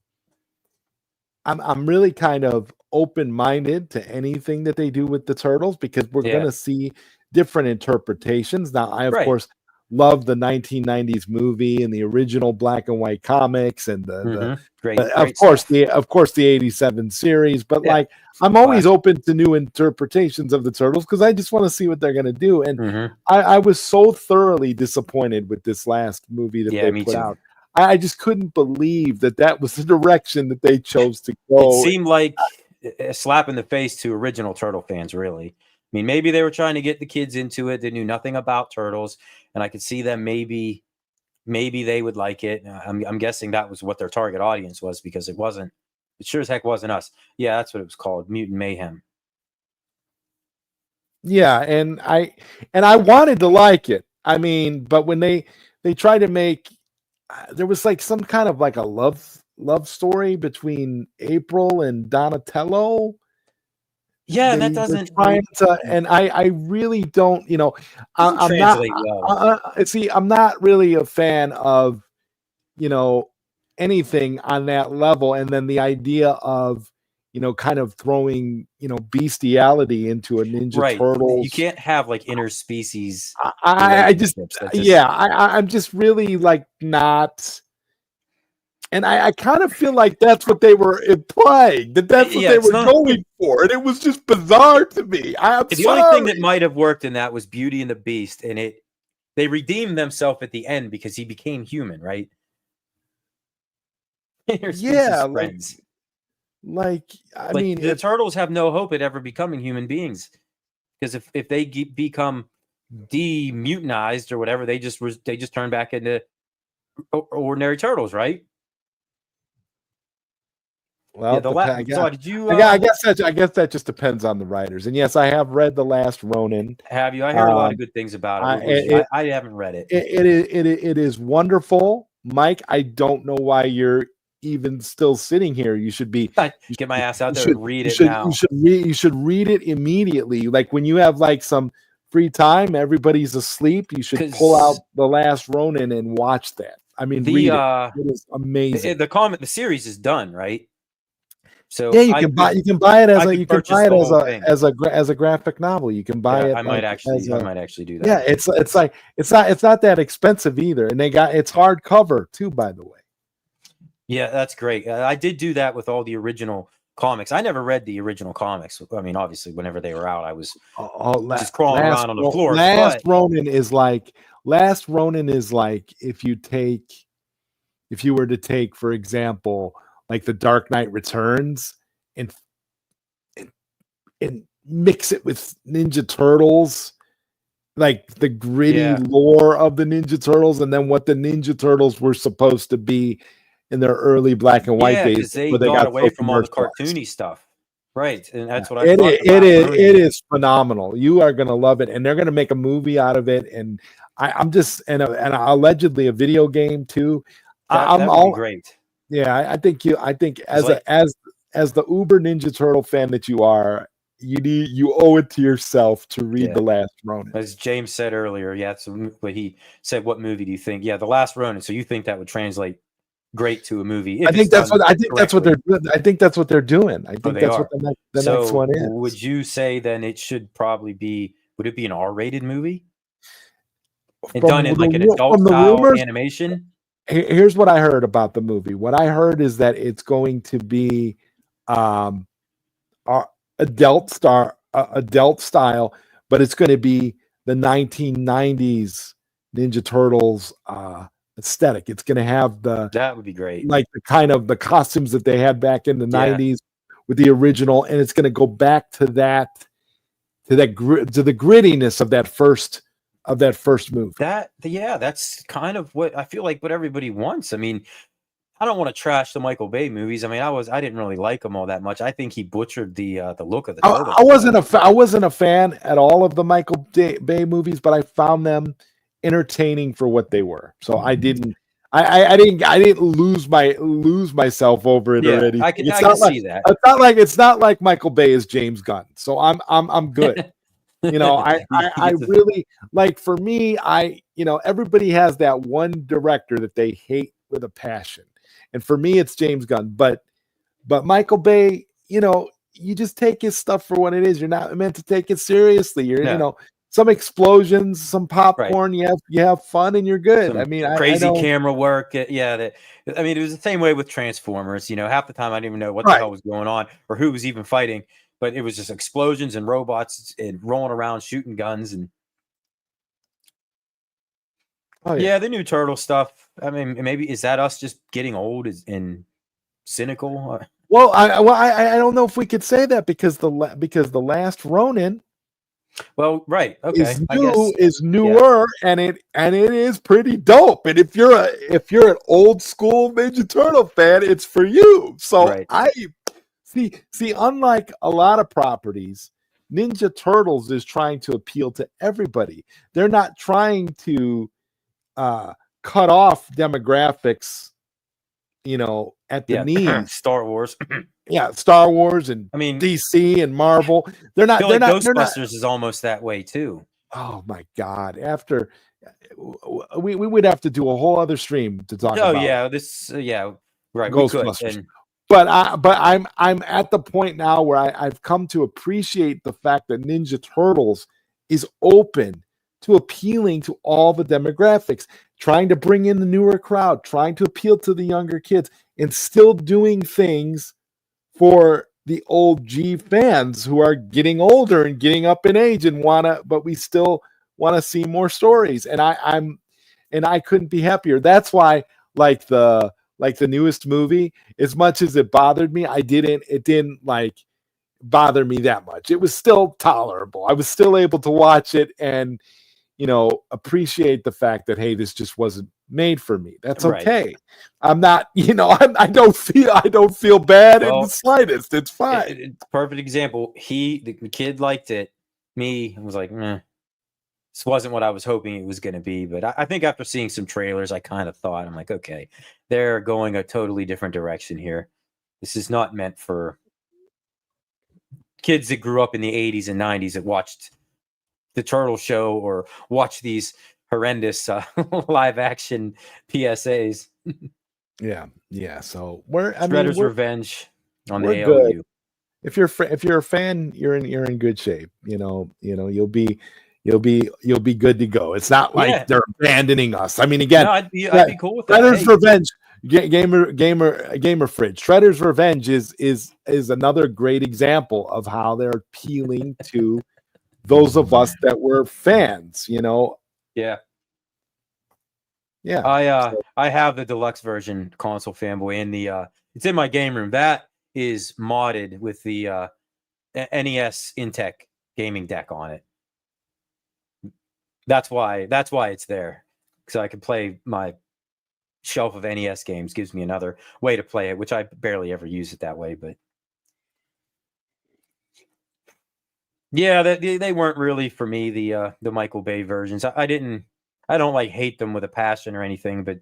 really kind of open-minded to anything that they do with the turtles, because we're gonna see different interpretations. Now, I of course love the 1990s movie and the original black and white comics, and of course the 87 series, but like I'm always open to new interpretations of the turtles because I just want to see what they're going to do. And I was so thoroughly disappointed with this last movie that they put out. I just couldn't believe that was the direction that they chose to go. It seemed like a slap in the face to original turtle fans, really. I mean, maybe they were trying to get the kids into it. They knew nothing about turtles, and I could see them maybe they would like it. I'm guessing that was what their target audience was, because it sure as heck wasn't us. Yeah, that's what it was called, Mutant Mayhem. Yeah, and I wanted to like it. I mean, but when they tried to make, there was like some kind of like a love story between April and Donatello. Yeah, and that doesn't. And I really don't, you know, I'm not. See, I'm not really a fan of, you know, anything on that level. And then the idea of, you know, kind of throwing, you know, bestiality into a Ninja Turtles. You can't have like interspecies. I'm just really like not. And I kind of feel like that's what they were implying, that's what they were going for. And it was just bizarre to me. The only thing that might have worked in that was Beauty and the Beast. And they redeemed themselves at the end because he became human, right? Friends. I mean, the turtles have no hope at ever becoming human beings, because if they become demutinized or whatever, they just turn back into ordinary turtles, right? Well, I guess that just depends on the writers. And yes, I have read The Last Ronin. Have you? I heard a lot of good things about it. I haven't read it. It is wonderful, Mike. I don't know why you're even still sitting here. You should be get my ass out there and read it now. You should read it immediately. Like when you have like some free time, everybody's asleep, you should pull out The Last Ronin and watch that. I mean, read it. It is amazing. The series is done, right? So yeah, you can buy it as a graphic novel. You can buy it. I might actually do that. Yeah, it's not that expensive either, and it's hardcover too, by the way. Yeah, that's great. I did do that with all the original comics. I never read the original comics. I mean, obviously, whenever they were out, I was just crawling around on the floor. Last Ronin is like Last Ronin is like if you were to take, for example, like The Dark Knight Returns and mix it with Ninja Turtles, like the gritty lore of the Ninja Turtles, and then what the Ninja Turtles were supposed to be in their early black and white days. Because they got away from all the cartoony stuff. Right. And that's what I thought. It is phenomenal. You are going to love it. And they're going to make a movie out of it. And I'm just, and allegedly a video game too. That would be great. Yeah. I think as the uber Ninja Turtle fan that you are, you owe it to yourself to read The Last Ronin. As James said earlier, so what he said, what movie do you think? Yeah, The Last Ronin. So you think that would translate great to a movie? I think that's what they're doing. I think that's what the next one is. Would you say then it should probably be? Would it be an R-rated movie? And done in like an adult style animation? Here's what I heard about the movie. What I heard is that it's going to be adult style, but it's going to be the 1990s Ninja Turtles aesthetic. It's going to have that would be great, like the kind of the costumes that they had back in the 90s with the original, and it's going to go back to the grittiness of that first movie. That's kind of what I feel like what everybody wants. I mean, I don't want to trash the Michael Bay movies. I mean, I didn't really like them all that much. I think he butchered the look of the turtles. I wasn't a fan at all of the Michael Bay movies, but I found them entertaining for what they were. So I didn't lose myself over it already. I can see that. It's not like Michael Bay is James Gunn. So I'm good. I really like, for me, everybody has that one director that they hate with a passion. And for me, it's James Gunn. But Michael Bay, you just take his stuff for what it is. You're not meant to take it seriously. Some explosions, some popcorn. Right. You have fun, and you're good. Crazy camera work. It was the same way with Transformers. Half the time I didn't even know what the hell was going on or who was even fighting. But it was just explosions and robots and rolling around shooting guns and. The new turtle stuff. I mean, maybe is that us just getting old and cynical? Well, I don't know if we could say that because the Last Ronin. Well, right, okay, is newer, and it is pretty dope. And if you're an old school Ninja Turtle fan, it's for you. So I see. Unlike a lot of properties, Ninja Turtles is trying to appeal to everybody. They're not trying to cut off demographics, at the knees. Star Wars. Star Wars and DC and Marvel. They're not. Ghostbusters is almost that way too. Oh my God! After we would have to do a whole other stream to talk about. Oh yeah, right. Ghostbusters. But I'm at the point now where I've come to appreciate the fact that Ninja Turtles is open to appealing to all the demographics, trying to bring in the newer crowd, trying to appeal to the younger kids, and still doing things for the old G fans who are getting older and getting up in age and but we still want to see more stories. And I couldn't be happier. That's why, like the newest movie, as much as it bothered me, it didn't bother me that much. It was still tolerable. I was still able to watch it and appreciate the fact that, hey, this just wasn't made for me. That's okay. Right. I'm not, I don't feel bad in the slightest. It's fine. Perfect example. The kid liked it. Me, I was like, meh. This wasn't what I was hoping it was going to be. But I think after seeing some trailers, I kind of thought, I'm like, okay, they're going a totally different direction here. This is not meant for kids that grew up in the 80s and 90s that watched the Turtle Show or watch these horrendous live action PSAs. Yeah. So we're Revenge on the ALU. Good. If you're a fan, you're in good shape. You'll be good to go. It's not like they're abandoning us. I mean, again, I'd be cool with that. Shredder's Revenge, gamer fridge. Shredder's Revenge is another great example of how they're appealing to those of us that were fans. Yeah. Yeah. I have the deluxe version, console fanboy, and the it's in my game room. That is modded with the NES Intech gaming deck on it. That's why it's there. So I can play my shelf of NES games. Gives me another way to play it, which I barely ever use it that way, but yeah, they weren't really for me, the Michael Bay versions. I don't like hate them with a passion or anything, but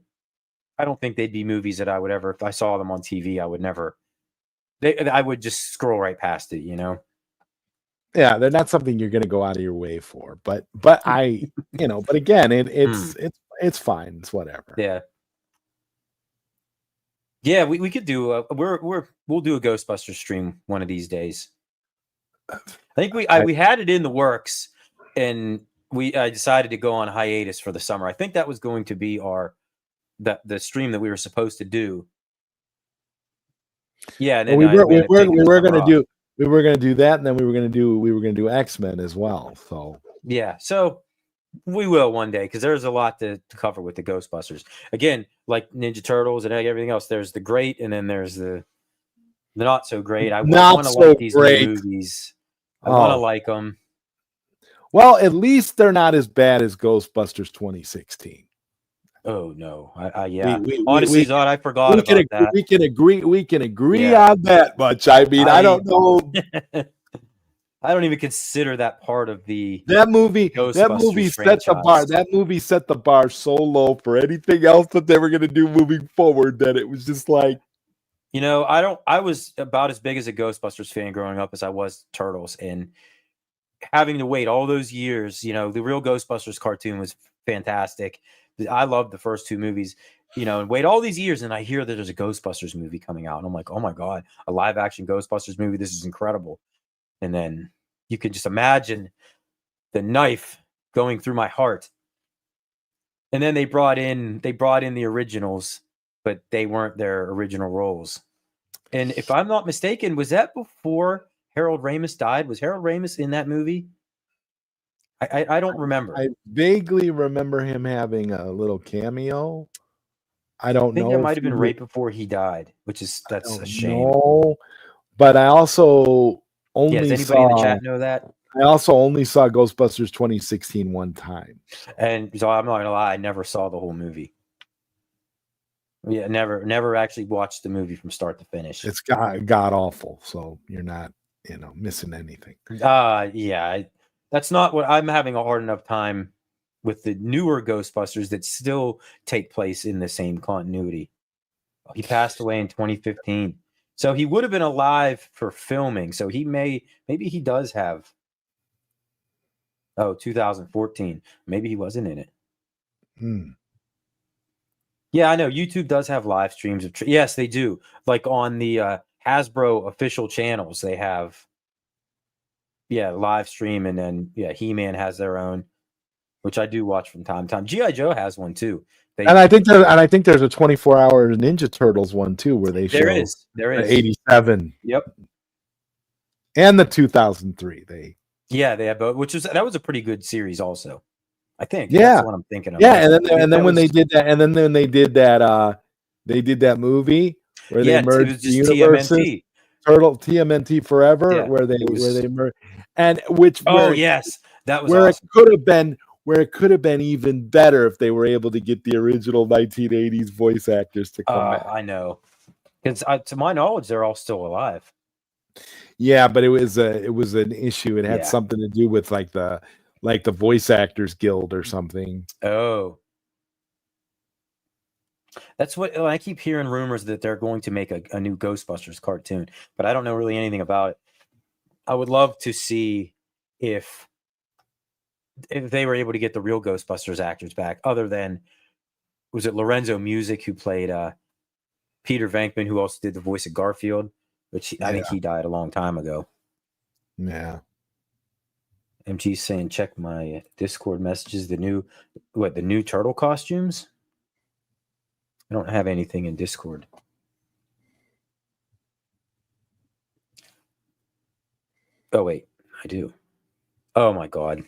I don't think they'd be movies that I would ever, if I saw them on TV, I would never. I would just scroll right past it, you know. Yeah, they're not something you're going to go out of your way for, but I, but again, it's fine. It's whatever. Yeah. Yeah, we could do we'll do a Ghostbusters stream one of these days. I think we had it in the works, and I decided to go on hiatus for the summer. I think that was going to be the stream that we were supposed to do. Yeah, and then we were going to do that, and then we were going to do X-Men as well. So yeah, so we will one day, because there's a lot to cover with the Ghostbusters. Again, like Ninja Turtles and everything else, there's the great, and then there's the not so great. I want to like these new movies. I want to like them. Well, at least they're not as bad as Ghostbusters 2016. Oh no! Yeah. Honestly, Zod, I forgot about that. We can agree on that much. I mean, I don't know. I don't even consider that part of the that movie Ghostbusters set the bar. That movie set the bar so low for anything else that they were going to do moving forward that it was just like, I was about as big as a Ghostbusters fan growing up as I was Turtles, and having to wait all those years, the real Ghostbusters cartoon was fantastic. I loved the first two movies, and wait all these years, and I hear that there's a Ghostbusters movie coming out, and I'm like, oh my God, a live action Ghostbusters movie. This is incredible. And then you can just imagine the knife going through my heart. And then they brought in the originals, but they weren't their original roles. And if I'm not mistaken, was that before Harold Ramis died? Was Harold Ramis in that movie? I don't remember. I vaguely remember him having a little cameo. I don't know. I think that might have been right before he died, that's a shame. No, but I also only does anybody in the chat know that? I also only saw Ghostbusters 2016 one time. And so I'm not gonna lie, I never saw the whole movie. Yeah, never actually watched the movie from start to finish. It's god awful, so you're not, missing anything. Yeah. That's not what I'm having a hard enough time with the newer Ghostbusters that still take place in the same continuity. He passed away in 2015. So he would have been alive for filming. So maybe he does have 2014. Maybe he wasn't in it. Yeah, I know. YouTube does have live streams of yes, they do. Like on the Hasbro official channels, they have live stream, and then He-Man has their own, which I do watch from time to time. G.I. Joe has one too. And I think there's a 24-hour Ninja Turtles one too, where they show there is 87. Yep. And the 2003. They have both, that was a pretty good series also. I think. Yeah. That's what I'm thinking of. Yeah, and then when they did that, they did that movie where they merged the universes. TMNT. TMNT Forever, where they merged, and yes, that was where awesome. it could have been even better if they were able to get the original 1980s voice actors to come back. I know, because to my knowledge, they're all still alive. Yeah, but it was an issue. It had something to do with like the Voice Actors Guild or something. Oh. That's what I keep hearing rumors that they're going to make a new Ghostbusters cartoon, but I don't know really anything about it. I would love to see if they were able to get the real Ghostbusters actors back, other than, was it Lorenzo Music who played Peter Venkman, who also did the voice of Garfield, which I think he died a long time ago. Yeah. MG saying, check my Discord messages. The new turtle costumes? I don't have anything in Discord. Oh, wait. I do. Oh, my God.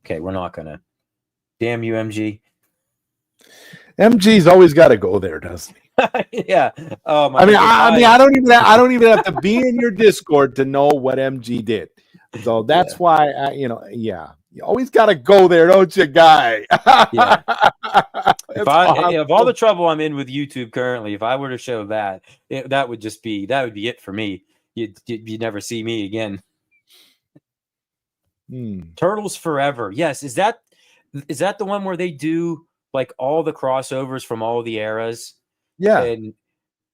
Okay, we're not going to. Damn you, MG. MG's always got to go there, doesn't he? Yeah. I mean, I don't even have to be in your Discord to know what MG did. So that's why you always got to go there, don't you, guy? Yeah. If all the trouble I'm in with YouTube currently, if I were to show that, that would be it for me. You'd never see me again. Turtles Forever. Yes, is that the one where they do like all the crossovers from all the eras? Yeah. And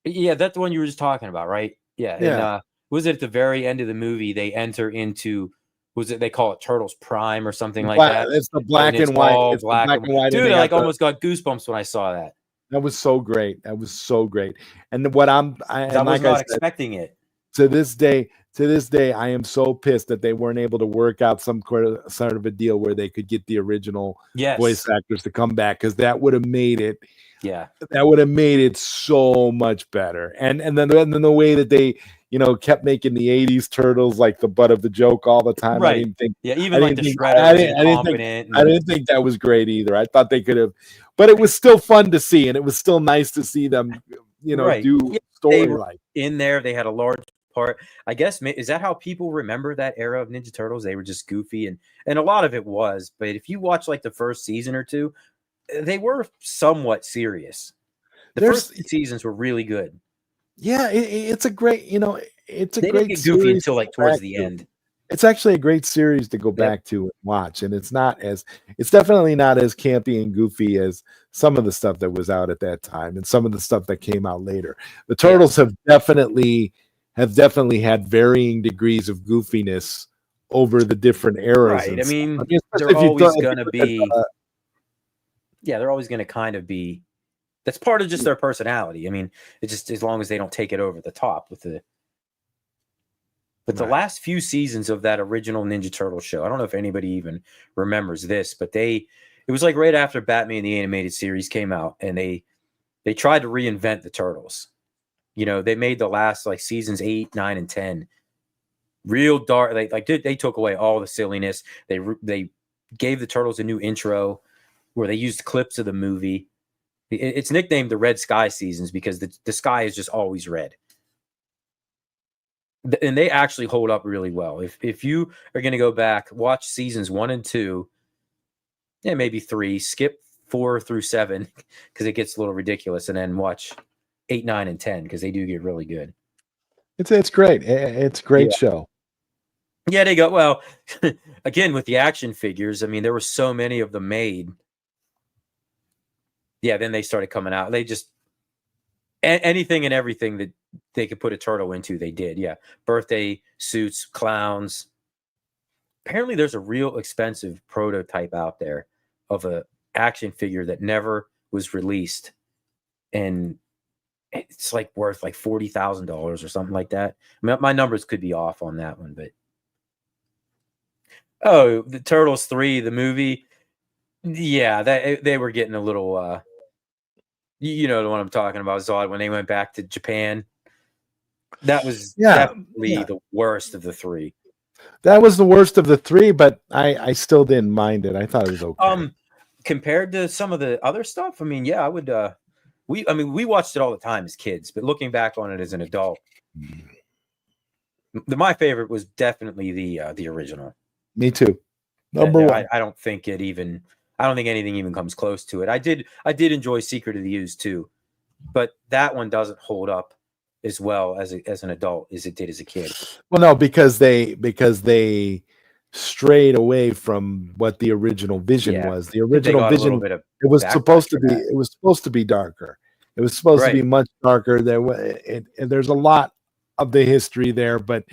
yeah, that's the one you were just talking about, right? Yeah. And was it at the very end of the movie they enter into, they call it Turtles Prime or something like that? It's the black and white. It's black and white. Dude, I almost got goosebumps when I saw that. That was so great. And what I was not expecting it. To this day, I am so pissed that they weren't able to work out some sort of a deal where they could get the original voice actors to come back, because that would have made it. Yeah, that would have made it so much better. And then the way that they kept making the '80s Turtles like the butt of the joke all the time. Right. I didn't think. Yeah, even like the Shredder. I didn't think that was great either. I thought they could have, but it was still fun to see, and it was still nice to see them, do story like in there. They had a large part. I guess is that how people remember that era of Ninja Turtles? They were just goofy, and a lot of it was. But if you watch like the first season or two, they were somewhat serious. The first seasons were really good. Yeah, it's a great, it's a they great didn't get goofy until like towards the end. It's actually a great series to go back to and watch, and it's definitely not as campy and goofy as some of the stuff that was out at that time and some of the stuff that came out later. The Turtles have definitely had varying degrees of goofiness over the different eras. Right. I mean, they're always going to be. They're always going to kind of be. That's part of just their personality. I mean, it's just as long as they don't take it over the top with the. But the last few seasons of that original Ninja Turtle show, I don't know if anybody even remembers this, but it was like right after Batman the Animated Series came out, and they tried to reinvent the Turtles. They made the last like seasons 8, 9, and 10 real dark. They took away all the silliness. They gave the Turtles a new intro where they used clips of the movie. It's nicknamed the Red Sky seasons because the sky is just always red. And they actually hold up really well. If you are going to go back, watch seasons 1 and 2, maybe 3, skip 4 through 7 because it gets a little ridiculous, and then watch 8, 9, and 10 because they do get really good. It's great. It's a great show. Yeah, they go well. Again, with the action figures, I mean, there were so many of them made. Yeah, then they started coming out. They just anything and everything that they could put a turtle into, they did. Yeah, birthday suits, clowns. Apparently, there's a real expensive prototype out there of a action figure that never was released, and it's like worth like $40,000 or something like that. I mean, my numbers could be off on that one, but the Turtles 3, the movie, yeah, they were getting a little. You know the one I'm talking about, Zod, when they went back to Japan. That was definitely the worst of the 3. That was the worst of the 3, but I still didn't mind it. I thought it was okay. Compared to some of the other stuff, I mean, I would. We watched it all the time as kids, but looking back on it as an adult, my favorite was definitely the original. Me too. Number one. I don't think anything even comes close to it. I did enjoy Secret of the Ooze too, but that one doesn't hold up as well as an adult as it did as a kid. Well, no, because they strayed away from what the original vision was. The original vision, it was supposed to be darker. It was supposed to be much darker. There's a lot of the history there, but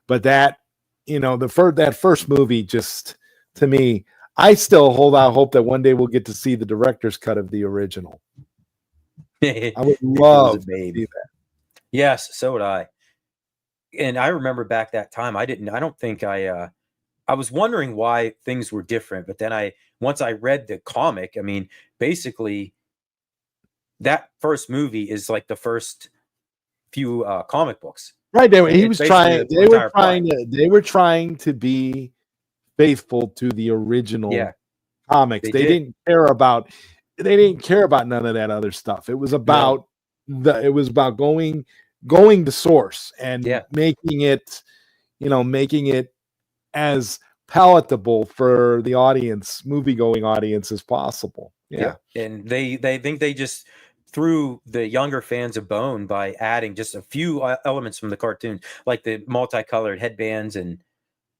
that that first movie, just to me, I still hold out hope that one day we'll get to see the director's cut of the original. I would love to see that. Yes, so would I. And I remember back that time, I was wondering why things were different, but then once I read the comic, I mean, basically that first movie is like the first few comic books. Right. They were trying to be faithful to the original comics. They didn't care about they didn't care about none of that other stuff. It was about going to source and making it as palatable for the audience, movie-going audience as possible. Yeah. And they think they just threw the younger fans a bone by adding just a few elements from the cartoon, like the multicolored headbands and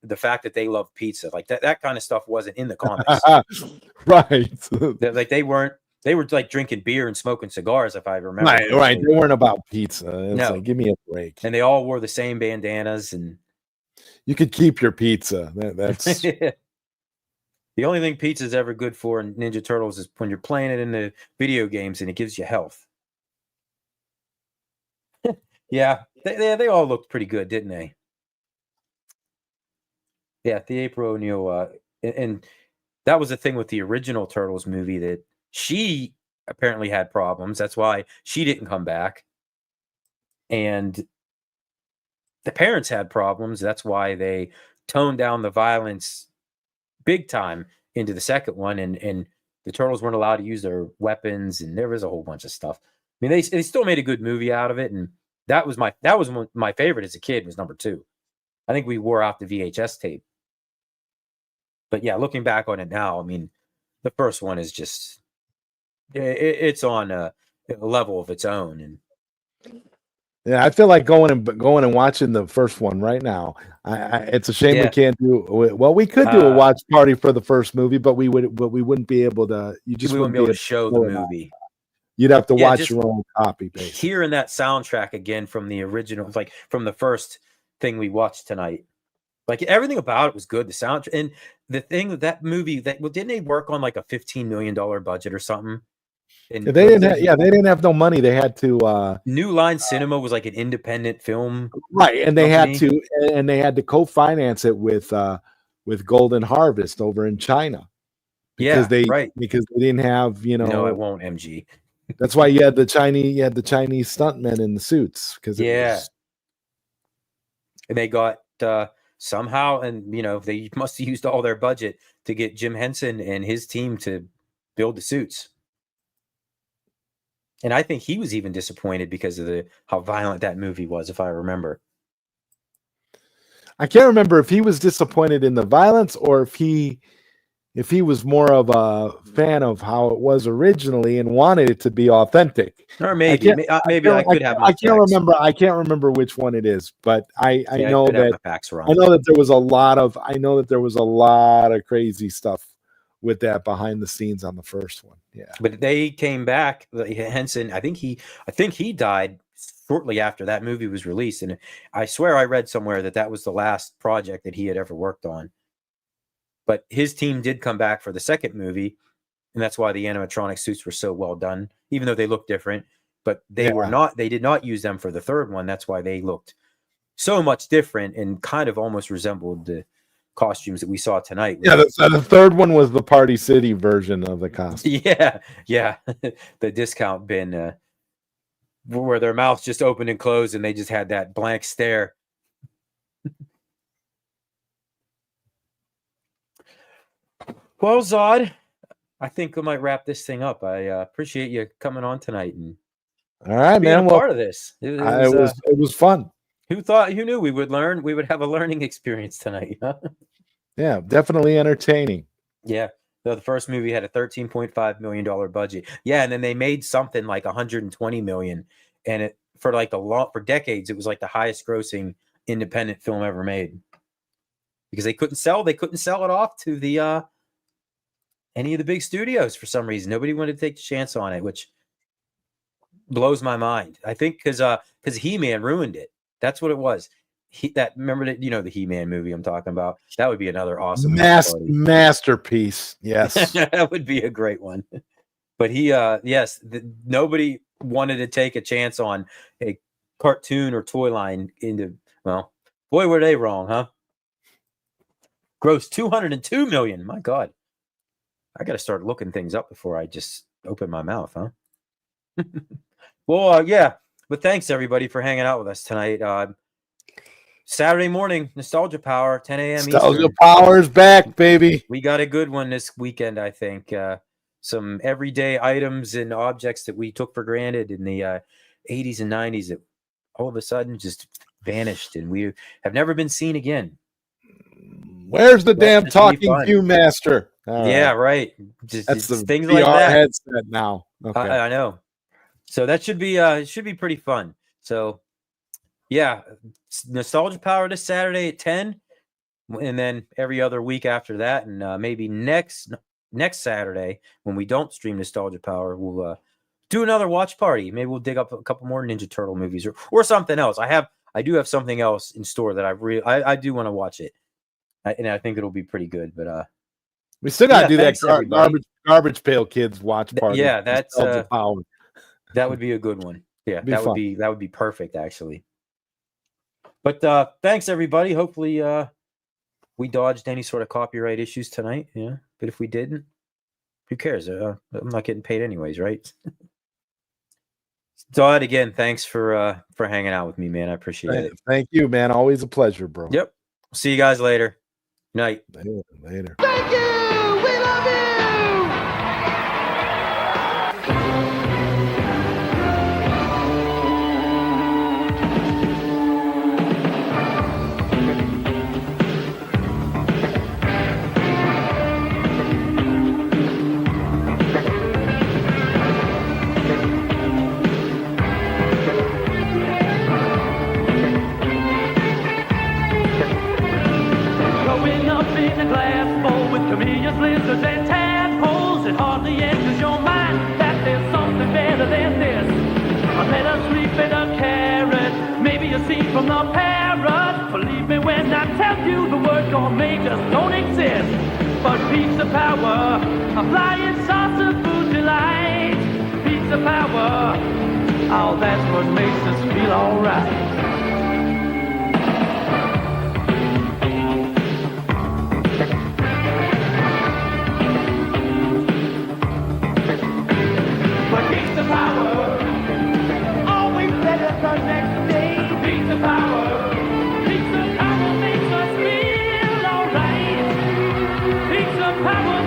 the fact that they love pizza. Like that kind of stuff wasn't in the comics. Right. Like they were like drinking beer and smoking cigars, if I remember. Right. They weren't about pizza. It's No. like, give me a break. And they all wore the same bandanas, and you could keep your pizza. That's the only thing pizza is ever good for in Ninja Turtles is when you're playing it in the video games and it gives you health. Yeah, they all looked pretty good, didn't they? Yeah, the April O'Neil, and that was the thing with the original Turtles movie, that she apparently had problems. That's why she didn't come back. And the parents had problems. That's why they toned down the violence big time into the second one, and the Turtles weren't allowed to use their weapons, and there was a whole bunch of stuff. I mean, they still made a good movie out of it, and that was my favorite as a kid, was number 2. I think we wore out the VHS tape. But yeah, looking back on it now, I mean, the first one is just it's on a level of its own. And yeah, I feel like going and watching the first one right now. It's a shame we can't do. Well, we could do a watch party for the first movie, but we wouldn't be able to. You just wouldn't be able to show the movie. You'd have to watch your own copy. Basically. Hearing that soundtrack again from the original, like from the first thing we watched tonight, like everything about it was good. The soundtrack, and the thing with that movie, didn't they work on like a $15 million budget or something? And they didn't have no money. They had to. New Line Cinema was like an independent film, right? And they had to co-finance it with Golden Harvest over in China. Because they didn't have, No, it won't, MG. That's why you had the Chinese stuntmen in the suits, because and they got somehow, and they must have used all their budget to get Jim Henson and his team to build the suits. And I think he was even disappointed because of how violent that movie was, if I remember. I can't remember if he was disappointed in the violence or if he was more of a fan of how it was originally and wanted it to be authentic. Or maybe I could have. I can't remember. I can't remember which one it is, but I know that I know that there was a lot of crazy stuff with that behind the scenes on the first one. Yeah, but they came back. Henson, I think he died shortly after that movie was released, and I swear I read somewhere that was the last project that he had ever worked on. But his team did come back for the second movie, and that's why the animatronic suits were so well done, even though they looked different. But they did not use them for the third one. That's why they looked so much different and kind of almost resembled the costumes that we saw tonight. Yeah, the third one was the Party City version of the costume. Yeah. The discount bin where their mouths just opened and closed and they just had that blank stare. Well, Zod, I think we might wrap this thing up. I appreciate you coming on tonight and all right, being man. a part of this. It was fun. Who knew we would learn? We would have a learning experience tonight, huh? Yeah, definitely entertaining. Yeah. The first movie had a $13.5 million budget. Yeah, and then they made something like $120 million, and it for decades it was like the highest grossing independent film ever made. Because they couldn't sell it off to the any of the big studios for some reason. Nobody wanted to take the chance on it, which blows my mind. I think because He-Man ruined it. That's what it was. Remember that the He-Man movie I'm talking about? That would be another awesome masterpiece. Yes. That would be a great one. But nobody wanted to take a chance on a cartoon or toy line boy, were they wrong, huh? Gross $202 million. My God. I got to start looking things up before I just open my mouth, huh? Well, yeah. But thanks, everybody, for hanging out with us tonight. Saturday morning, Nostalgia Power, 10 a.m. Nostalgia Eastern. Power's back, baby. We got a good one this weekend, I think. some everyday items and objects that we took for granted in the 80s and 90s that all of a sudden just vanished and we have never been seen again. Where's the damn talking Viewmaster? Yeah, right. That's the things VR like that. headset now. Okay. I know. So that should be pretty fun. So yeah, Nostalgia Power this Saturday at 10, and then every other week after that, and maybe next Saturday when we don't stream Nostalgia Power, we'll do another watch party. Maybe we'll dig up a couple more Ninja Turtle movies or something else. I do have something else in store that I do want to watch it, and I think it'll be pretty good. But we still got to do that garbage pail kids watch party. Yeah, that's that would be a good one. Yeah, that would be perfect actually. But thanks everybody. Hopefully we dodged any sort of copyright issues tonight. Yeah, but if we didn't, who cares? I'm not getting paid anyways, right? Todd, again, thanks for hanging out with me, man. I appreciate it. Thank you, man. Always a pleasure, bro. Yep. See you guys later. Night. Later. Thank you. We love you. Chameleons, lizards, and tadpoles. It hardly enters your mind that there's something better than this. Let us sleep in a carrot, maybe a scene from the parrot. Believe me when I tell you the word gourmet just don't exist. But pizza power, a flying saucer food delight. Pizza power, oh, that's what makes us feel alright. Power